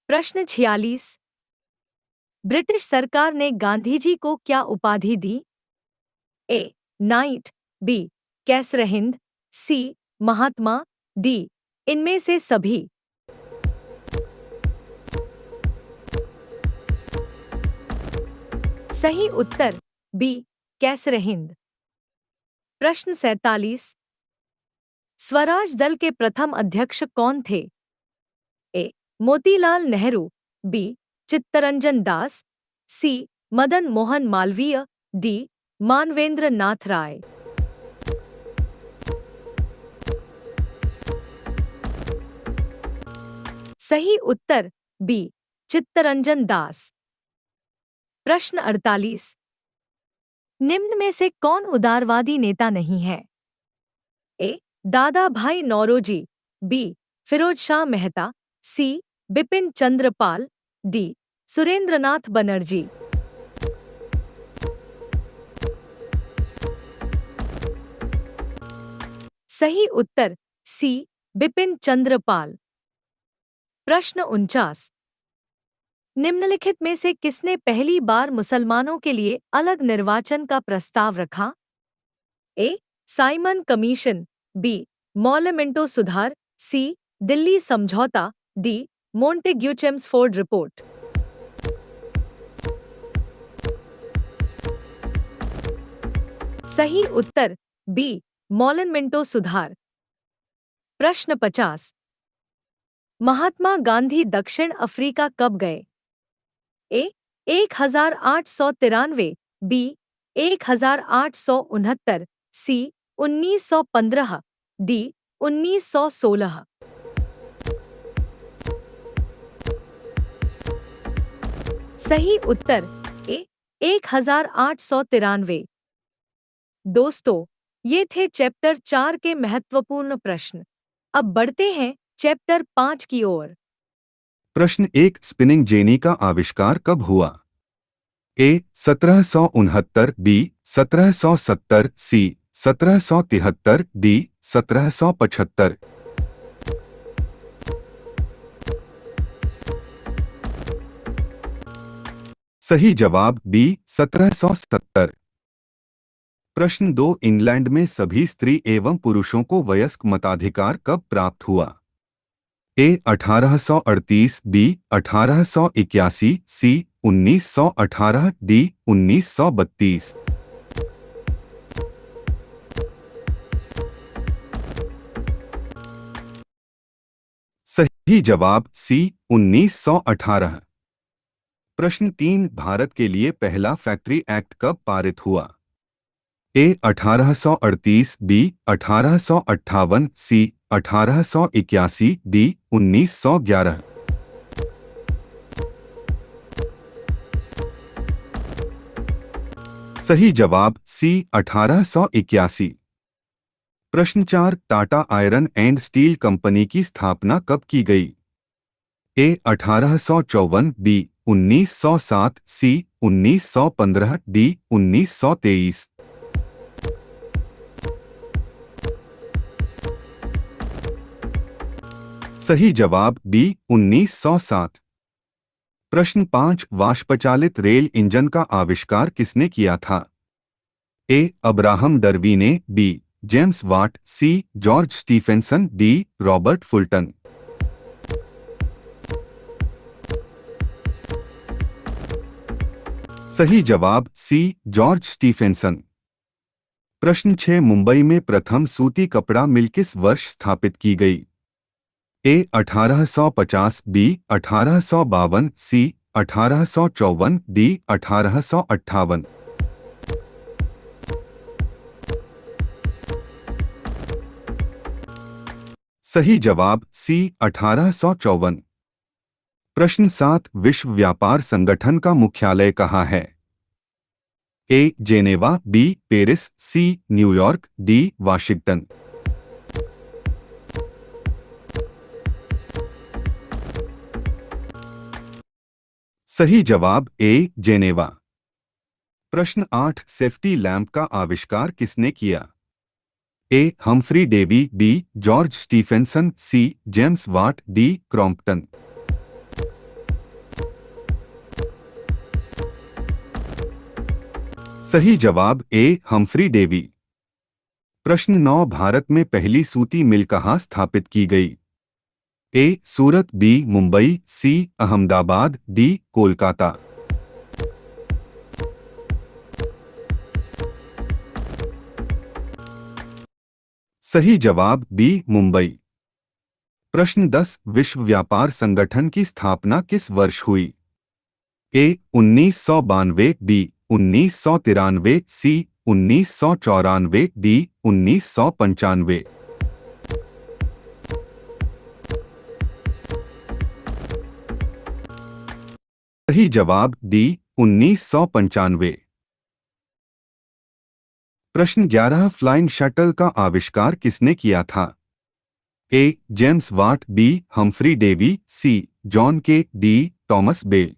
Speaker 1: प्रश्न 46। ब्रिटिश सरकार ने गांधी जी को क्या उपाधि दी? ए नाइट, बी कैसर हिंद, सी महात्मा, डी इनमें से सभी। सही उत्तर बी कैसर हिंद। प्रश्न 47। स्वराज दल के प्रथम अध्यक्ष कौन थे? ए मोतीलाल नेहरू, बी चित्तरंजन दास, सी मदन मोहन मालवीय, डी मानवेंद्र नाथ राय। सही उत्तर बी चित्तरंजन दास। प्रश्न 48। निम्न में से कौन उदारवादी नेता नहीं है? ए दादा भाई नौरोजी, बी फिरोज शाह मेहता, सी बिपिन चंद्र पाल, डी सुरेंद्रनाथ बनर्जी। सही उत्तर सी बिपिन चंद्र पाल। प्रश्न 49। निम्नलिखित में से किसने पहली बार मुसलमानों के लिए अलग निर्वाचन का प्रस्ताव रखा? ए साइमन कमीशन, बी मॉलमिंटो सुधार, सी दिल्ली समझौता, डी मोंटेग्यू चेम्सफोर्ड रिपोर्ट। सही उत्तर बी मॉलमिंटो सुधार। प्रश्न 50। महात्मा गांधी दक्षिण अफ्रीका कब गए? ए 1893, बी 1869, सी 1915, डी 1916। सही उत्तर ए 1893। दोस्तों, ये थे चैप्टर 4 के महत्वपूर्ण प्रश्न। अब बढ़ते हैं चैप्टर 5 की ओर।
Speaker 2: प्रश्न 1। स्पिनिंग जेनी का आविष्कार कब हुआ? ए 1769, बी 1770, सी 1773, डी 1775। सही जवाब बी 1770। प्रश्न 2। इंग्लैंड में सभी स्त्री एवं पुरुषों को वयस्क मताधिकार कब प्राप्त हुआ? ए 1838, बी 1881, सी 1918, डी 1932। सही जवाब सी 1918। प्रश्न 3। भारत के लिए पहला फैक्ट्री एक्ट कब पारित हुआ? ए 1838, बी 1858, सी 1881, डी 1911। सही जवाब सी 1881। प्रश्न 4। Tata iron and steel company की स्थापना कब की गई? ए 1854, बी 1907, सी 1915, डी 1923। सही जवाब बी 1907। प्रश्न 5। वाष्पचालित रेल इंजन का आविष्कार किसने किया था? A Abraham Darby, B James Watt, C George Stephenson, D Robert Fulton. सही जवाब सी जॉर्ज स्टीफेंसन। प्रश्न 6 मुंबई में प्रथम सूती कपड़ा मिल किस वर्ष स्थापित की गई? ए 1850, बी 1852, सी 1854, डी 1858। सही जवाब सी 1854। प्रश्न 7 विश्व व्यापार संगठन का मुख्यालय कहाँ है? A Geneva, B Paris, C New York, D Washington. सही जवाब ए जेनेवा। प्रश्न 8 सेफ्टी लैंप का आविष्कार किसने किया? A Humphry Davy, B George Stephenson, C James Watt, D Crompton. सही जवाब ए हम्फ्री डेवी। प्रश्न 9 भारत में पहली सूती मिल कहाँ स्थापित की गई? ए सूरत, बी मुंबई, सी अहमदाबाद, डी कोलकाता। सही जवाब बी मुंबई। प्रश्न 10 विश्व व्यापार संगठन की स्थापना किस वर्ष हुई? ए 1992, बी 1993, सी 1994, डी 1995। सही जवाब डी 1995। प्रश्न 11 फ्लाइंग शटल का आविष्कार किसने किया था? A James Watt, B Humphry Davy, C John Kay, D Thomas Bell.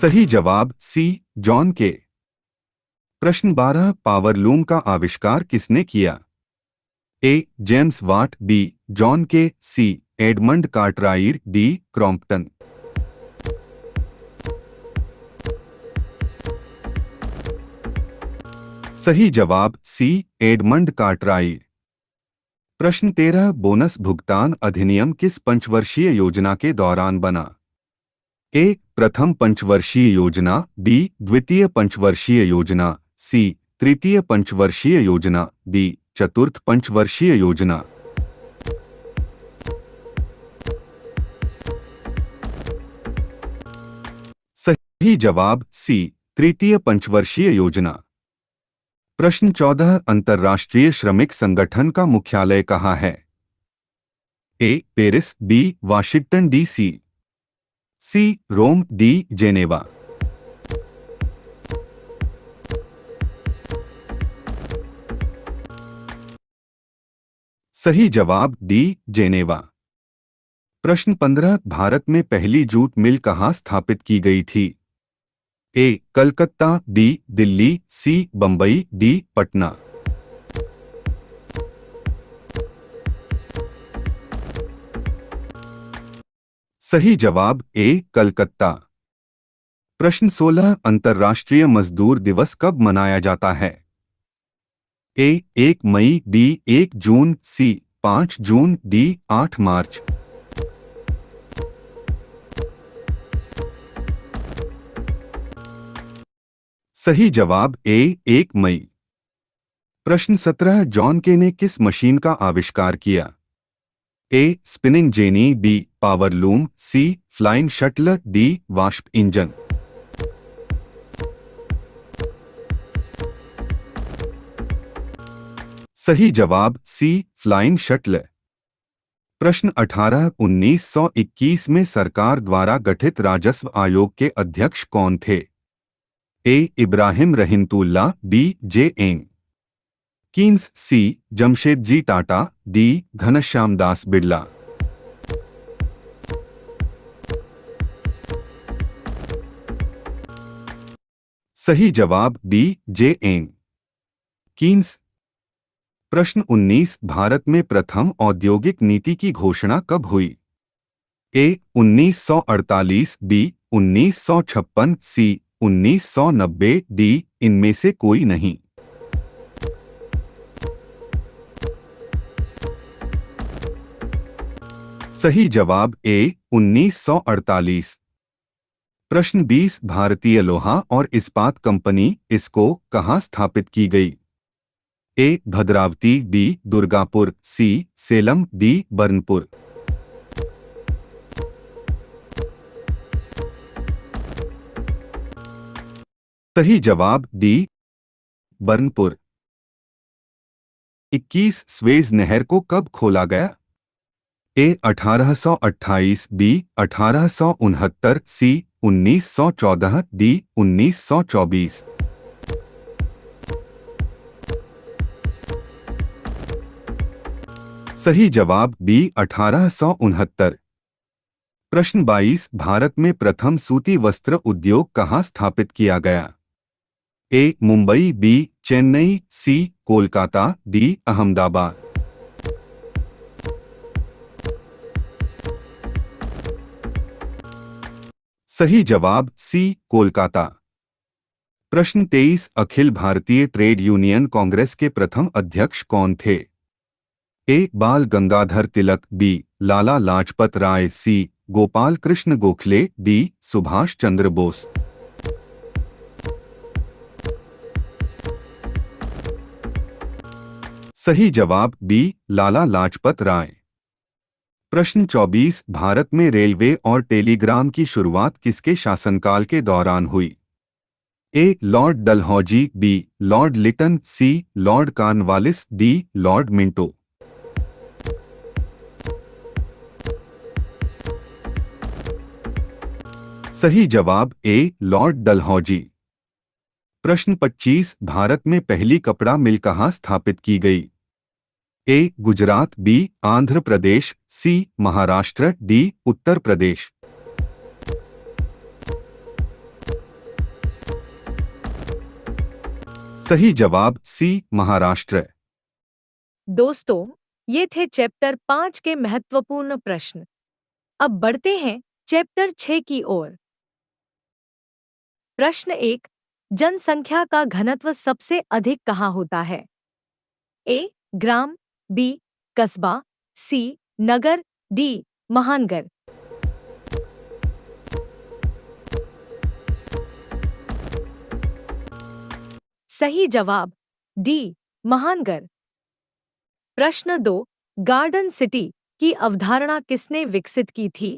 Speaker 2: सही जवाब सी जॉन के। प्रश्न 12 पावरलूम का आविष्कार किसने किया? A James Watt, B John Kay, C Edmund Cartwright, D Crompton. सही जवाब सी एडमंड कार्टराइट। प्रश्न 13 बोनस भुगतान अधिनियम किस पंचवर्षीय योजना के दौरान बना? ए प्रथम पंचवर्षीय योजना, बी द्वितीय पंचवर्षीय योजना, सी तृतीय पंचवर्षीय योजना, डी चतुर्थ पंचवर्षीय योजना। सही जवाब सी तृतीय पंचवर्षीय योजना। प्रश्न 14 अंतर्राष्ट्रीय श्रमिक संगठन का मुख्यालय कहाँ है? ए पेरिस, बी वाशिंगटन डीसी, सी रोम, डी जेनेवा। सही जवाब डी जेनेवा। प्रश्न 15 भारत में पहली जूट मिल कहाँ स्थापित की गई थी? ए कलकत्ता, बी दिल्ली, सी बंबई, डी पटना। सही जवाब ए कलकत्ता। प्रश्न 16 अंतर्राष्ट्रीय मजदूर दिवस कब मनाया जाता है? ए 1 मई, बी 1 जून, सी 5 जून, डी 8 मार्च। सही जवाब ए 1 मई। प्रश्न 17 जॉन के ने किस मशीन का आविष्कार किया? ए स्पिनिंग जेनी, बी पावरलूम, सी फ्लाइंग शटल, डी वाष्प इंजन। सही जवाब सी फ्लाइंग शटल। प्रश्न 18 1921 में सरकार द्वारा गठित राजस्व आयोग के अध्यक्ष कौन थे? A Ibrahim Rahimtulla, B J N Keynes, C Jamshedji Tata, D Ghanshyam Das Birla. सही जवाब बी जे एन कीन्स। प्रश्न 19 भारत में प्रथम औद्योगिक नीति की घोषणा कब हुई? ए 1948, बी 1956, सी 1990, डी इनमें से कोई नहीं। सही जवाब ए 1948। प्रश्न 20 भारतीय लोहा और इस्पात कंपनी इसको कहाँ स्थापित की गई? ए भद्रावती, बी दुर्गापुर, सी सेलम, डी बर्नपुर। सही जवाब डी बर्नपुर। 21 स्वेज नहर को कब खोला गया? ए 1828, बी 1869, सी 1914, डी 1924। सही जवाब बी 1869। प्रश्न 22 भारत में प्रथम सूती वस्त्र उद्योग कहाँ स्थापित किया गया? ए मुंबई, बी चेन्नई, सी कोलकाता, डी अहमदाबाद। सही जवाब सी कोलकाता। प्रश्न 23 अखिल भारतीय ट्रेड यूनियन कांग्रेस के प्रथम अध्यक्ष कौन थे? ए बाल गंगाधर तिलक, बी लाला लाजपत राय, सी गोपाल कृष्ण गोखले, डी सुभाष चंद्र बोस। सही जवाब बी लाला लाजपत राय। प्रश्न 24 भारत में रेलवे और टेलीग्राम की शुरुआत किसके शासनकाल के दौरान हुई? A Lord Dalhousie, B Lord Lytton, C Lord Cornwallis, D Lord Minto. सही जवाब ए लॉर्ड डलहौजी। प्रश्न 25 भारत में पहली कपड़ा मिल कहाँ स्थापित की गई? ए गुजरात, बी आंध्र प्रदेश, सी महाराष्ट्र, डी उत्तर प्रदेश। सही जवाब सी महाराष्ट्र।
Speaker 1: दोस्तों, ये थे चैप्टर 5 के महत्वपूर्ण प्रश्न। अब बढ़ते हैं चैप्टर 6 की ओर। प्रश्न 1 जनसंख्या का घनत्व सबसे अधिक कहाँ होता है? ए ग्राम, बी कस्बा, सी नगर, डी महानगर। सही जवाब डी महानगर। प्रश्न 2 गार्डन सिटी की अवधारणा किसने विकसित की थी?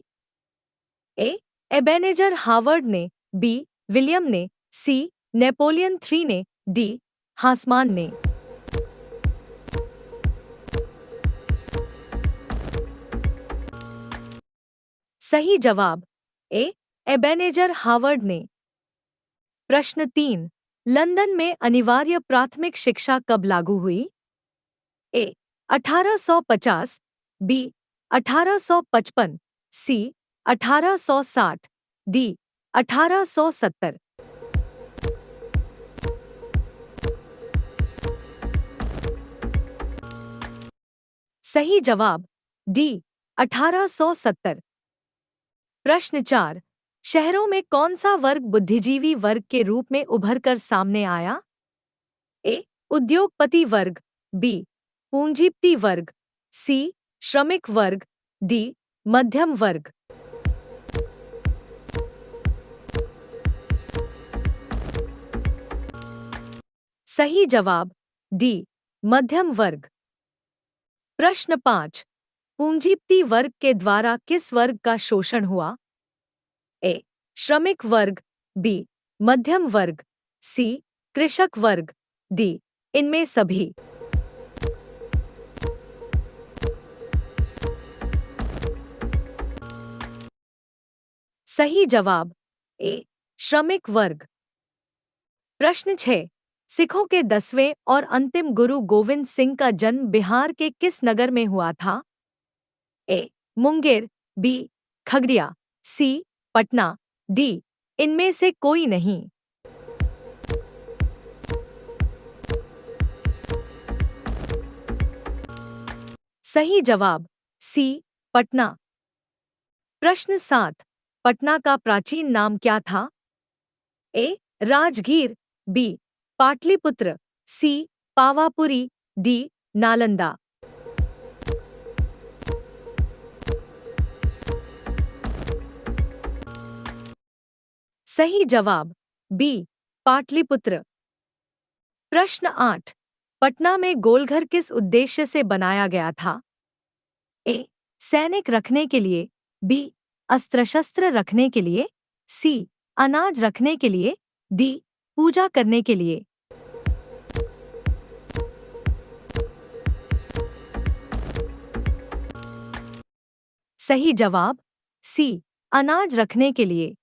Speaker 1: ए एबेनेजर हावर्ड ने, बी विलियम ने, सी नेपोलियन III ने, डी हासमान ने। सही जवाब ए एबेनेजर हावर्ड ने। प्रश्न 3 लंदन में अनिवार्य प्राथमिक शिक्षा कब लागू हुई? ए 1850, बी 1855, सी 1860, डी 1870। सही जवाब डी 1870। प्रश्न 4 शहरों में कौन सा वर्ग बुद्धिजीवी वर्ग के रूप में उभरकर सामने आया? ए उद्योगपति वर्ग, बी पूंजीपति वर्ग, सी श्रमिक वर्ग, डी मध्यम वर्ग। सही जवाब डी मध्यम वर्ग। प्रश्न 5 पूंजीपति वर्ग के द्वारा किस वर्ग का शोषण हुआ? ए श्रमिक वर्ग, बी मध्यम वर्ग, सी कृषक वर्ग, डी इनमें सभी। सही जवाब ए श्रमिक वर्ग। प्रश्न 6 सिखों के 10वें और अंतिम गुरु गोविंद सिंह का जन्म बिहार के किस नगर में हुआ था? ए मुंगेर, बी खगड़िया, सी पटना, डी इनमें से कोई नहीं। सही जवाब सी पटना। प्रश्न 7 पटना का प्राचीन नाम क्या था? ए राजगीर, बी पाटलिपुत्र, सी पावापुरी, डी नालंदा। सही जवाब बी पाटलिपुत्र। प्रश्न 8, पटना में गोलघर किस उद्देश्य से बनाया गया था? ए सैनिक रखने के लिए, बी अस्त्र शस्त्र रखने के लिए, सी अनाज रखने के लिए, डी पूजा करने के लिए। सही जवाब सी अनाज रखने के लिए।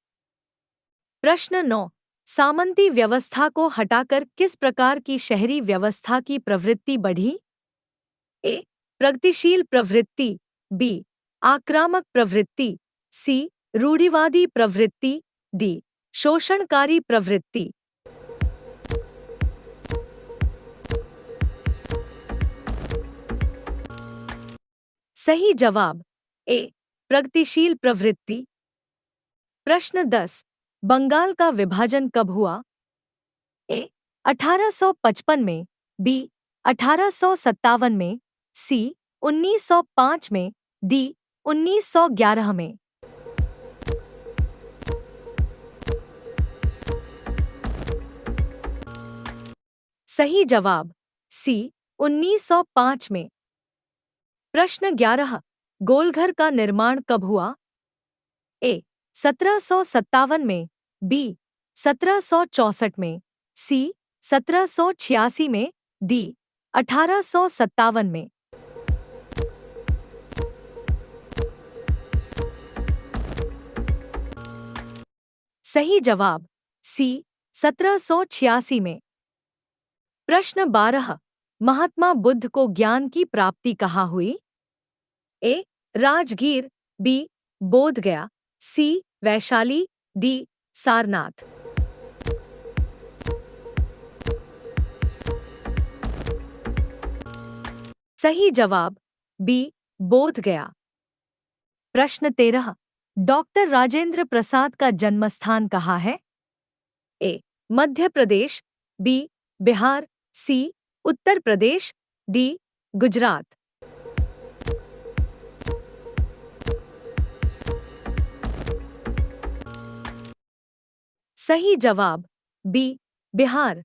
Speaker 1: प्रश्न 9, सामंती व्यवस्था को हटाकर किस प्रकार की शहरी व्यवस्था की प्रवृत्ति बढ़ी? ए प्रगतिशील प्रवृत्ति, बी आक्रामक प्रवृत्ति, सी रूढ़िवादी प्रवृत्ति, डी शोषणकारी प्रवृत्ति। सही जवाब ए प्रगतिशील प्रवृत्ति। प्रश्न 10, बंगाल का विभाजन कब हुआ? ए 1855 में, बी 1857 में, सी 1905 में, डी 1911 में। सही जवाब सी 1905 में। प्रश्न 11, गोलघर का निर्माण कब हुआ? ए 1757 में, बी 1764 में, सी 1786 में, डी 1857 में। सही जवाब सी 1786 में। प्रश्न 12, महात्मा बुद्ध को ज्ञान की प्राप्ति कहाँ हुई? ए राजगीर, बी बोधगया, सी वैशाली, डी सारनाथ। सही जवाब बी बोधगया। प्रश्न 13, डॉक्टर राजेंद्र प्रसाद का जन्मस्थान कहाँ है? ए मध्य प्रदेश, बी बिहार, सी उत्तर प्रदेश, डी गुजरात। सही जवाब बी बिहार।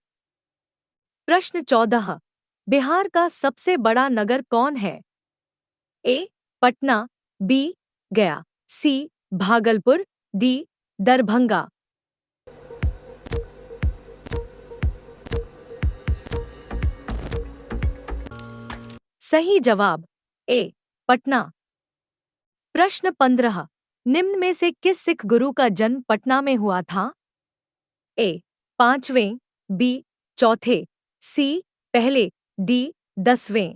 Speaker 1: प्रश्न 14, बिहार का सबसे बड़ा नगर कौन है? ए पटना, बी गया, सी भागलपुर, डी दरभंगा। सही जवाब ए पटना। प्रश्न 15, निम्न में से किस सिख गुरु का जन्म पटना में हुआ था? ए 5वें, बी चौथे, सी पहले, डी 10वें।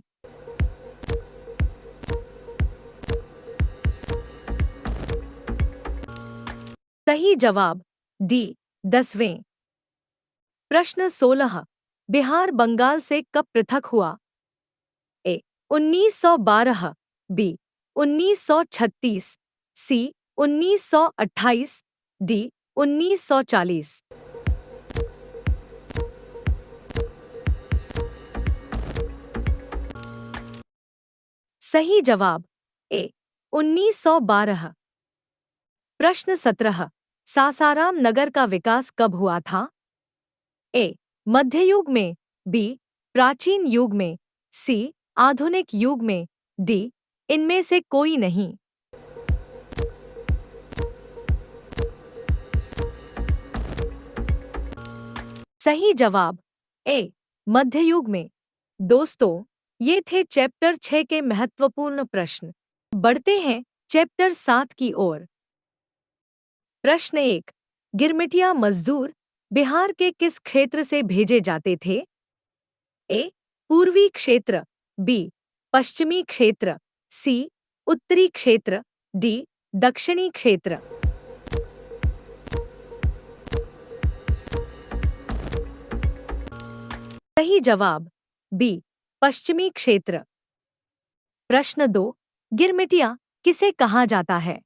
Speaker 1: सही जवाब डी 10वें। प्रश्न 16, बिहार बंगाल से कब पृथक हुआ? ए 1912, बी 1936, सी 1928, डी 1940। सही जवाब ए 1912। प्रश्न 17, सासाराम नगर का विकास कब हुआ था? ए मध्ययुग में, बी प्राचीन युग में, सी आधुनिक युग में, डी इनमें से कोई नहीं। सही जवाब ए मध्ययुग में। दोस्तों, ये थे चैप्टर 6 के महत्वपूर्ण प्रश्न। बढ़ते हैं चैप्टर 7 की ओर। प्रश्न 1, गिरमिटिया मजदूर बिहार के किस क्षेत्र से भेजे जाते थे? ए पूर्वी क्षेत्र, बी पश्चिमी क्षेत्र, सी उत्तरी क्षेत्र, डी दक्षिणी क्षेत्र। सही जवाब बी पश्चिमी क्षेत्र। प्रश्न 2, गिरमिटिया किसे कहा जाता है?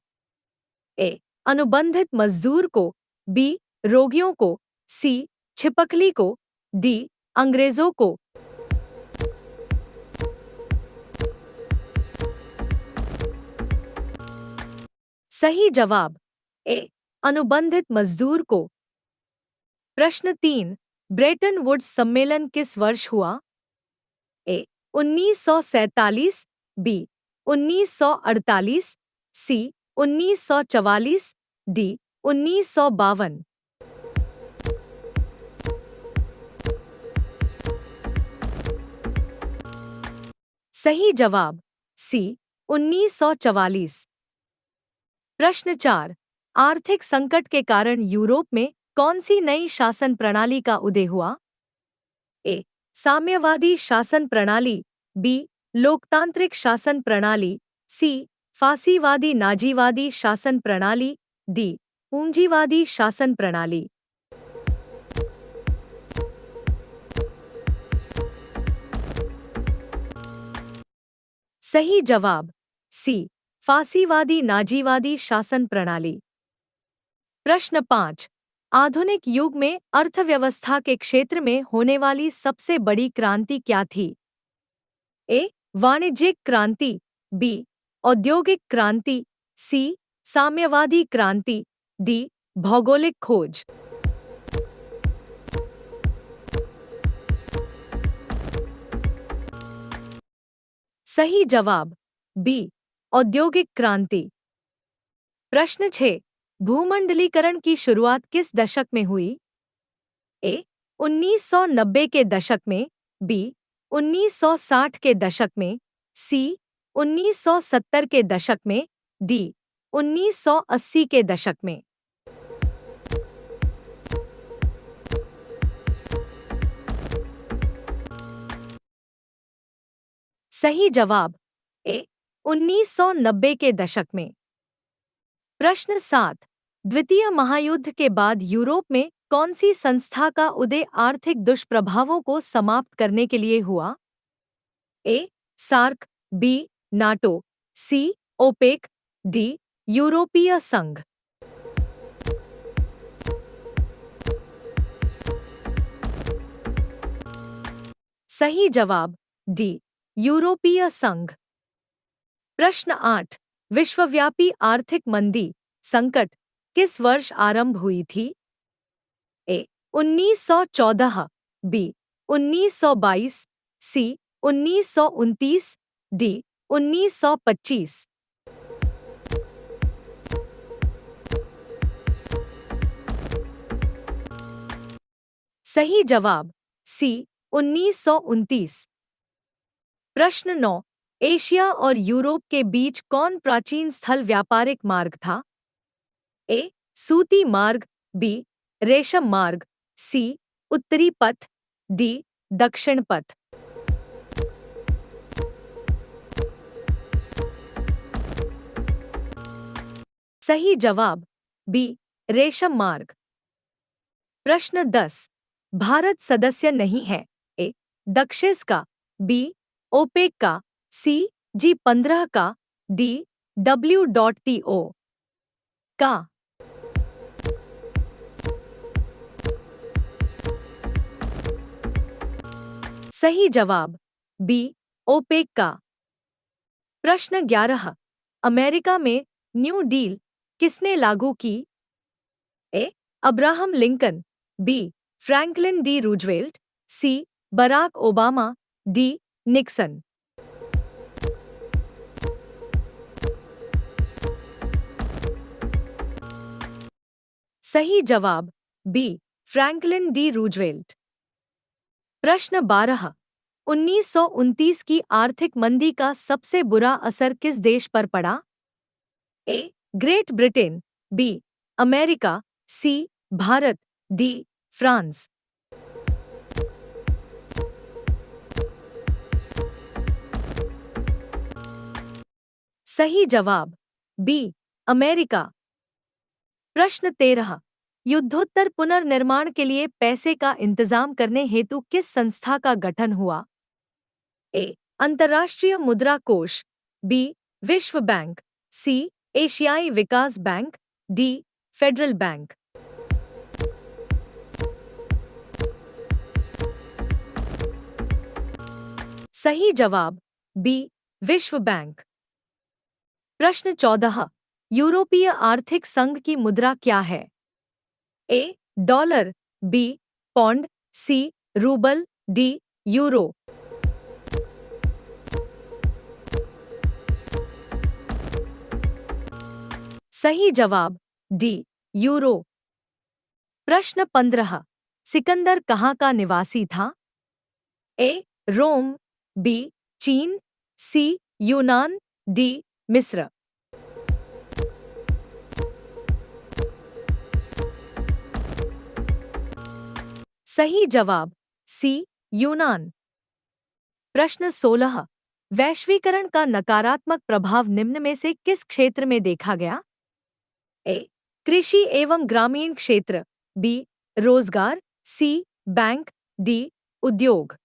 Speaker 1: ए अनुबंधित मजदूर को, बी रोगियों को, सी छिपकली को, डी अंग्रेजों को। सही जवाब ए अनुबंधित मजदूर को। प्रश्न 3, ब्रेटन वुड्स सम्मेलन किस वर्ष हुआ? ए 1947, बी 1948, सी 1944, डी 1952। सही जवाब सी 1944। प्रश्न 4, आर्थिक संकट के कारण यूरोप में कौन सी नई शासन प्रणाली का उदय हुआ? ए साम्यवादी शासन प्रणाली, बी लोकतांत्रिक शासन प्रणाली, सी फासीवादी नाजीवादी शासन प्रणाली, डी पूंजीवादी शासन प्रणाली। सही जवाब सी फासीवादी नाजीवादी शासन प्रणाली। प्रश्न 5, आधुनिक युग में अर्थव्यवस्था के क्षेत्र में होने वाली सबसे बड़ी क्रांति क्या थी? ए वाणिज्यिक क्रांति, बी औद्योगिक क्रांति, सी साम्यवादी क्रांति, डी भौगोलिक खोज। सही जवाब बी औद्योगिक क्रांति। प्रश्न 6, भूमंडलीकरण की शुरुआत किस दशक में हुई? ए 1990 के दशक में, बी 1960 के दशक में, सी 1970 के दशक में, डी 1980 के दशक में। सही जवाब ए 1990 के दशक में। प्रश्न 7, द्वितीय महायुद्ध के बाद यूरोप में कौन सी संस्था का उदय आर्थिक दुष्प्रभावों को समाप्त करने के लिए हुआ? ए सार्क, बी नाटो, सी ओपेक, डी यूरोपीय संघ। सही जवाब डी यूरोपीय संघ। प्रश्न 8, विश्वव्यापी आर्थिक मंदी संकट किस वर्ष आरंभ हुई थी? ए 1914, बी 1922, सी 1929, डी 1925। सही जवाब सी 1929। प्रश्न 9, एशिया और यूरोप के बीच कौन प्राचीन स्थल व्यापारिक मार्ग था? ए सूती मार्ग, बी रेशम मार्ग, सी उत्तरी पथ, डी दक्षिण पथ। सही जवाब बी रेशम मार्ग। प्रश्न 10, भारत सदस्य नहीं है। ए दक्षिस का, बी ओपेक का, सी G15 का, डी WTO का। सही जवाब बी ओपेक का। प्रश्न 11, अमेरिका में न्यू डील किसने लागू की? A Abraham Lincoln, B Franklin D Roosevelt, C Barack Obama, D Nixon. सही जवाब बी फ्रैंकलिन डी रूजवेल्ट। प्रश्न 12, 1929 की आर्थिक मंदी का सबसे बुरा असर किस देश पर पड़ा? A Great Britain, B America, C Bharat, D France. सही जवाब बी अमेरिका। प्रश्न 13, युद्धोत्तर पुनर्निर्माण के लिए पैसे का इंतजाम करने हेतु किस संस्था का गठन हुआ? ए अंतर्राष्ट्रीय मुद्रा कोष, बी विश्व बैंक, सी एशियाई विकास बैंक, डी फेडरल बैंक। सही जवाब बी विश्व बैंक। प्रश्न 14, यूरोपीय आर्थिक संघ की मुद्रा क्या है? A dollar, B pond, C rouble, D euro. सही जवाब डी यूरो। प्रश्न 15। सिकंदर कहाँ का निवासी था? ए रोम, बी चीन, सी यूनान, डी मिस्र। सही जवाब सी यूनान। प्रश्न 16। वैश्वीकरण का नकारात्मक प्रभाव निम्न में से किस क्षेत्र में देखा गया? ए कृषि एवं ग्रामीण क्षेत्र, बी रोजगार, सी बैंक, डी उद्योग।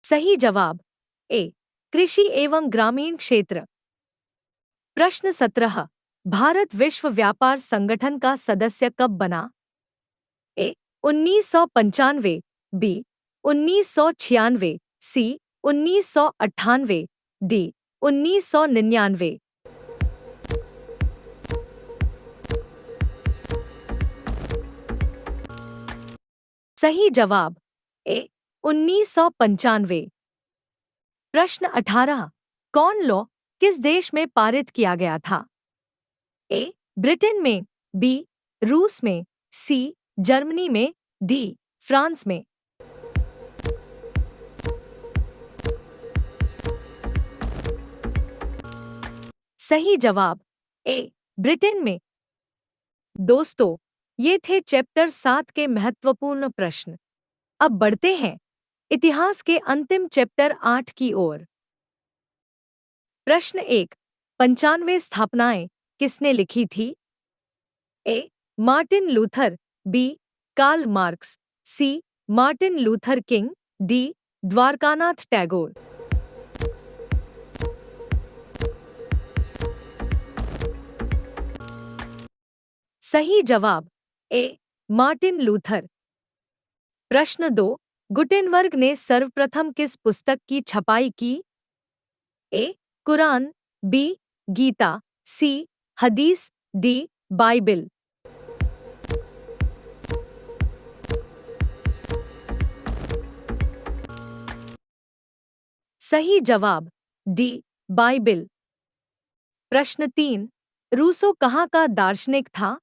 Speaker 1: सही जवाब ए कृषि एवं ग्रामीण क्षेत्र। प्रश्न 17। भारत विश्व व्यापार संगठन का सदस्य कब बना? ए 1995, बी 1996, सी 1998, डी 1999। सही जवाब ए 1995। प्रश्न 18। कॉर्न लॉ किस देश में पारित किया गया था? ए ब्रिटेन में, बी रूस में, सी जर्मनी में, डी फ्रांस में। सही जवाब ए ब्रिटेन में। दोस्तों, ये थे चैप्टर 7 के महत्वपूर्ण प्रश्न। अब बढ़ते हैं इतिहास के अंतिम चैप्टर 8 की ओर। प्रश्न 1। 95 स्थापनाएं किसने लिखी थी? A Martin Luther, B Karl Marx, C Martin Luther King, D Dwarkanath Tagore. सही जवाब ए मार्टिन लूथर। प्रश्न 2। गुटेनबर्ग ने सर्वप्रथम किस पुस्तक की छपाई की? ए कुरान, बी गीता, सी हदीस, डी बाइबिल। सही जवाब डी बाइबिल। प्रश्न 3। रूसो कहाँ का दार्शनिक था?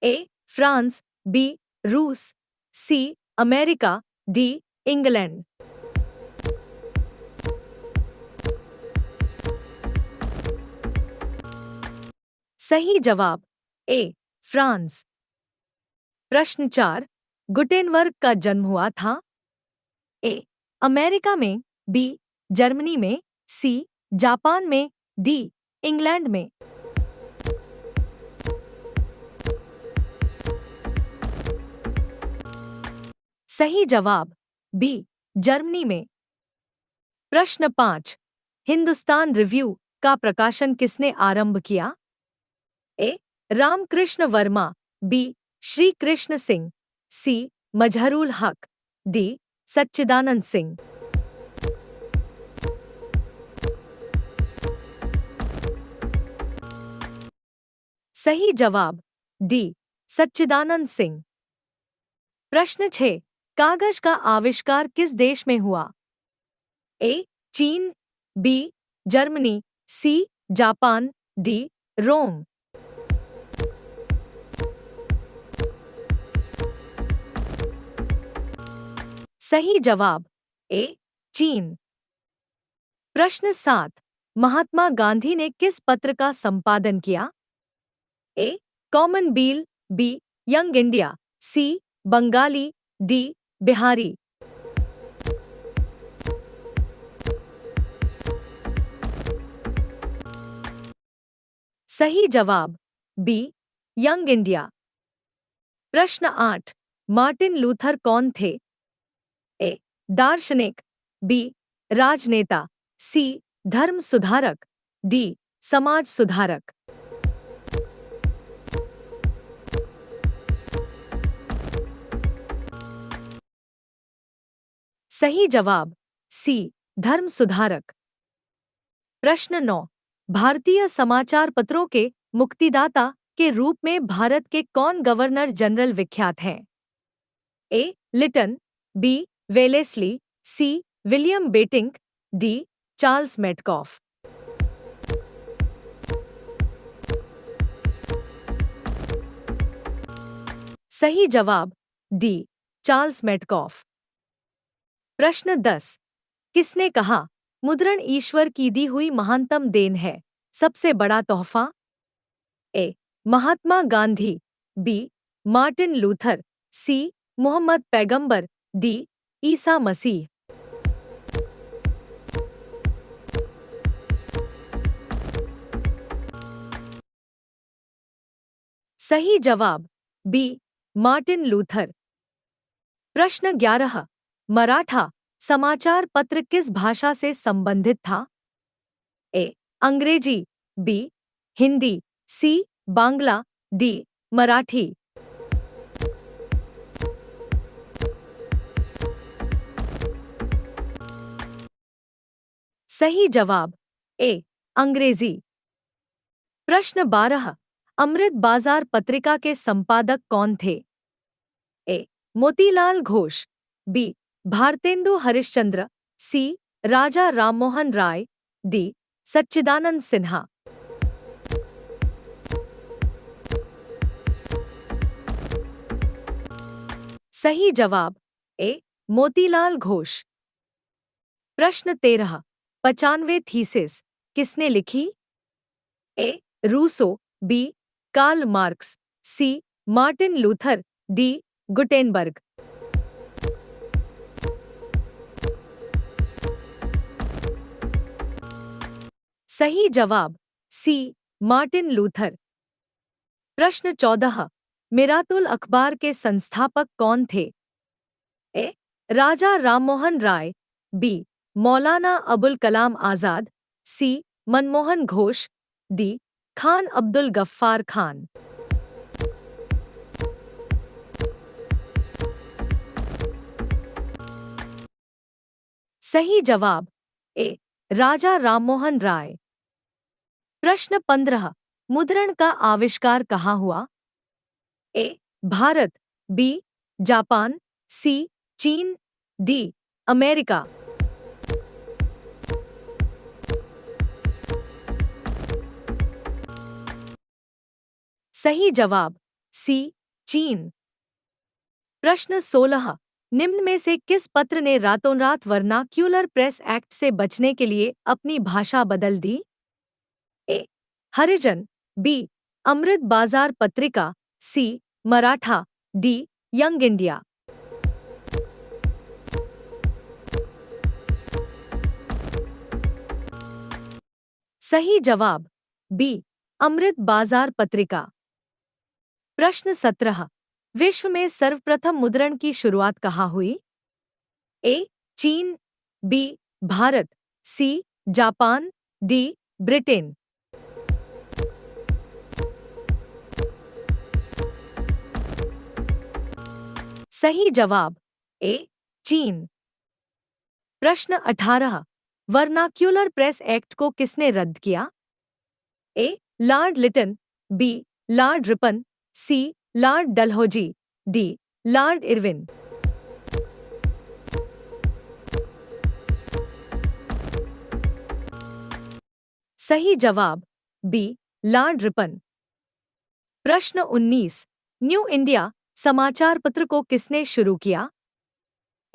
Speaker 1: ए फ्रांस, बी रूस, सी अमेरिका, डी इंग्लैंड। सही जवाब ए फ्रांस। प्रश्न 4। गुटेनबर्ग का जन्म हुआ था? ए अमेरिका में, बी जर्मनी में, सी जापान में, डी इंग्लैंड में। सही जवाब बी जर्मनी में। प्रश्न 5। हिंदुस्तान रिव्यू का प्रकाशन किसने आरंभ किया? ए रामकृष्ण वर्मा, बी श्री कृष्ण सिंह, सी मजहरुल हक, डी सच्चिदानंद सिंह। सही जवाब डी सच्चिदानंद सिंह। प्रश्न 6। कागज का आविष्कार किस देश में हुआ? ए चीन, B Germany, C Japan, D Rome. सही जवाब ए चीन। प्रश्न 7। महात्मा गांधी ने किस पत्र का संपादन किया? A Commonweal, B Young India, C Bengali, D Bihari. सही जवाब बी यंग इंडिया। प्रश्न 8। मार्टिन लूथर कौन थे? ए दार्शनिक, बी राजनेता, सी धर्म सुधारक, डी समाज सुधारक। सही जवाब सी धर्म सुधारक। प्रश्न 9। भारतीय समाचार पत्रों के मुक्तिदाता के रूप में भारत के कौन गवर्नर जनरल विख्यात हैं? A. Lytton, B. Wellesley, C. William Bentinck, D. Charles Metcalfe. सही जवाब डी. Charles Metcalfe. प्रश्न 10। किसने कहा मुद्रण ईश्वर की दी हुई महानतम देन है, सबसे बड़ा तोहफा? ए. Mahatma Gandhi, B. Martin Luther, सी. मोहम्मद पैगंबर, डी. ईसा मसीह। सही जवाब बी. Martin Luther. प्रश्न 11। मराठा समाचार पत्र किस भाषा से संबंधित था? ए. अंग्रेजी, बी. हिंदी, सी. बांग्ला, डी. मराठी। सही जवाब ए. अंग्रेजी। प्रश्न 12। अमृत बाजार पत्रिका के संपादक कौन थे? ए. मोतीलाल घोष, बी. भारतेंदु हरिश्चंद्र, सी. राजा राममोहन राय, डी. सच्चिदानंद सिन्हा। सही जवाब ए. मोतीलाल घोष। प्रश्न 13। 95 थीसिस किसने लिखी? A. Rousseau, B. Karl Marx, C. Martin Luther, D. Gutenberg. सही जवाब सी. Martin Luther. प्रश्न 14। मिरातुल अखबार के संस्थापक कौन थे? ए. राजा राममोहन राय, बी. मौलाना अबुल कलाम आजाद, सी. मनमोहन घोष, डी. खान अब्दुल गफ्फार खान। सही जवाब ए. राजा राममोहन राय। प्रश्न 15। मुद्रण का आविष्कार कहाँ हुआ? ए. भारत, बी. जापान, सी. चीन, डी. अमेरिका। सही जवाब सी. चीन। प्रश्न 16। निम्न में से किस पत्र ने रातों रात वर्नाक्यूलर प्रेस एक्ट से बचने के लिए अपनी भाषा बदल दी? ए. हरिजन, बी. अमृत बाजार पत्रिका, सी. मराठा, डी. Young India. सही जवाब बी. अमृत बाजार पत्रिका। प्रश्न 17। विश्व में सर्वप्रथम मुद्रण की शुरुआत कहाँ हुई? ए. चीन, B. Bharat, C. Japan, D. Britain. सही जवाब ए. चीन। प्रश्न 18। वर्नाक्यूलर प्रेस एक्ट को किसने रद्द किया? A. Lord Lytton, B. Lord Ripon, C. Lord Dalhousie, D. Lord Irwin. सही जवाब बी. Lord Ripon. प्रश्न 19। न्यू इंडिया समाचार पत्र को किसने शुरू किया?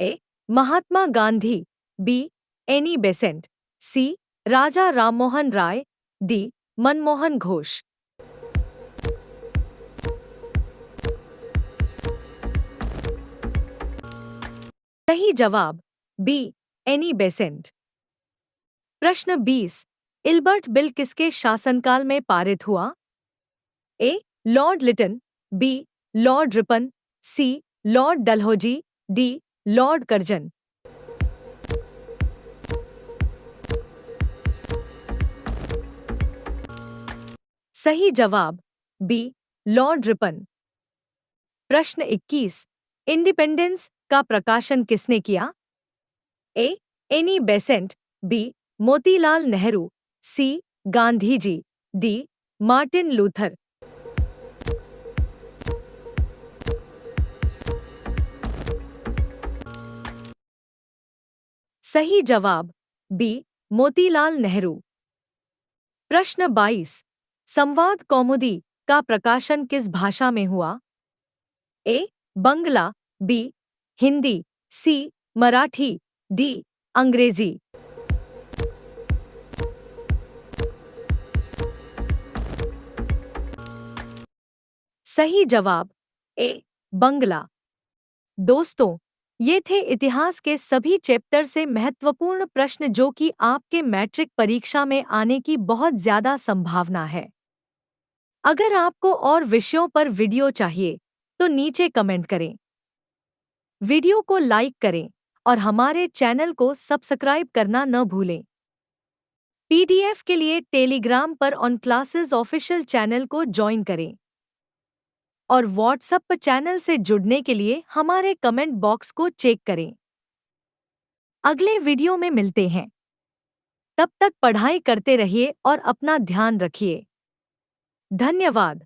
Speaker 1: ए. Mahatma Gandhi, B. Annie Besant, सी. राजा राममोहन राय, डी. मनमोहन घोष। सही जवाब बी. Annie Besant. प्रश्न 20। इल्बर्ट बिल किसके शासनकाल में पारित हुआ? A. Lord Lytton, B. Lord Ripon, C. Lord Dalhousie, D. Lord Curzon. सही जवाब बी. Lord Ripon. प्रश्न 21। इंडिपेंडेंस का प्रकाशन किसने किया? A. Annie Besant, B. Motilal Nehru, C. Gandhi ji. D Martin Luther. सही जवाब बी मोतीलाल नेहरू। प्रश्न 22। संवाद कौमुदी का प्रकाशन किस भाषा में हुआ? ए बंगला, बी हिंदी, सी मराठी, डी अंग्रेजी। सही जवाब ए बंगला। दोस्तों, ये थे इतिहास के सभी चैप्टर से महत्वपूर्ण प्रश्न जो कि आपके मैट्रिक परीक्षा में आने की बहुत ज्यादा संभावना है। अगर आपको और विषयों पर वीडियो चाहिए तो नीचे कमेंट करें, वीडियो को लाइक करें और हमारे चैनल को सब्सक्राइब करना न भूलें। पीडीएफ के लिए टेलीग्राम पर ऑन क्लासेस ऑफिशियल चैनल को ज्वाइन करें और व्हाट्सएप चैनल से जुड़ने के लिए हमारे कमेंट बॉक्स को चेक करें। अगले वीडियो में मिलते हैं। तब तक पढ़ाई करते रहिए और अपना ध्यान रखिए। धन्यवाद।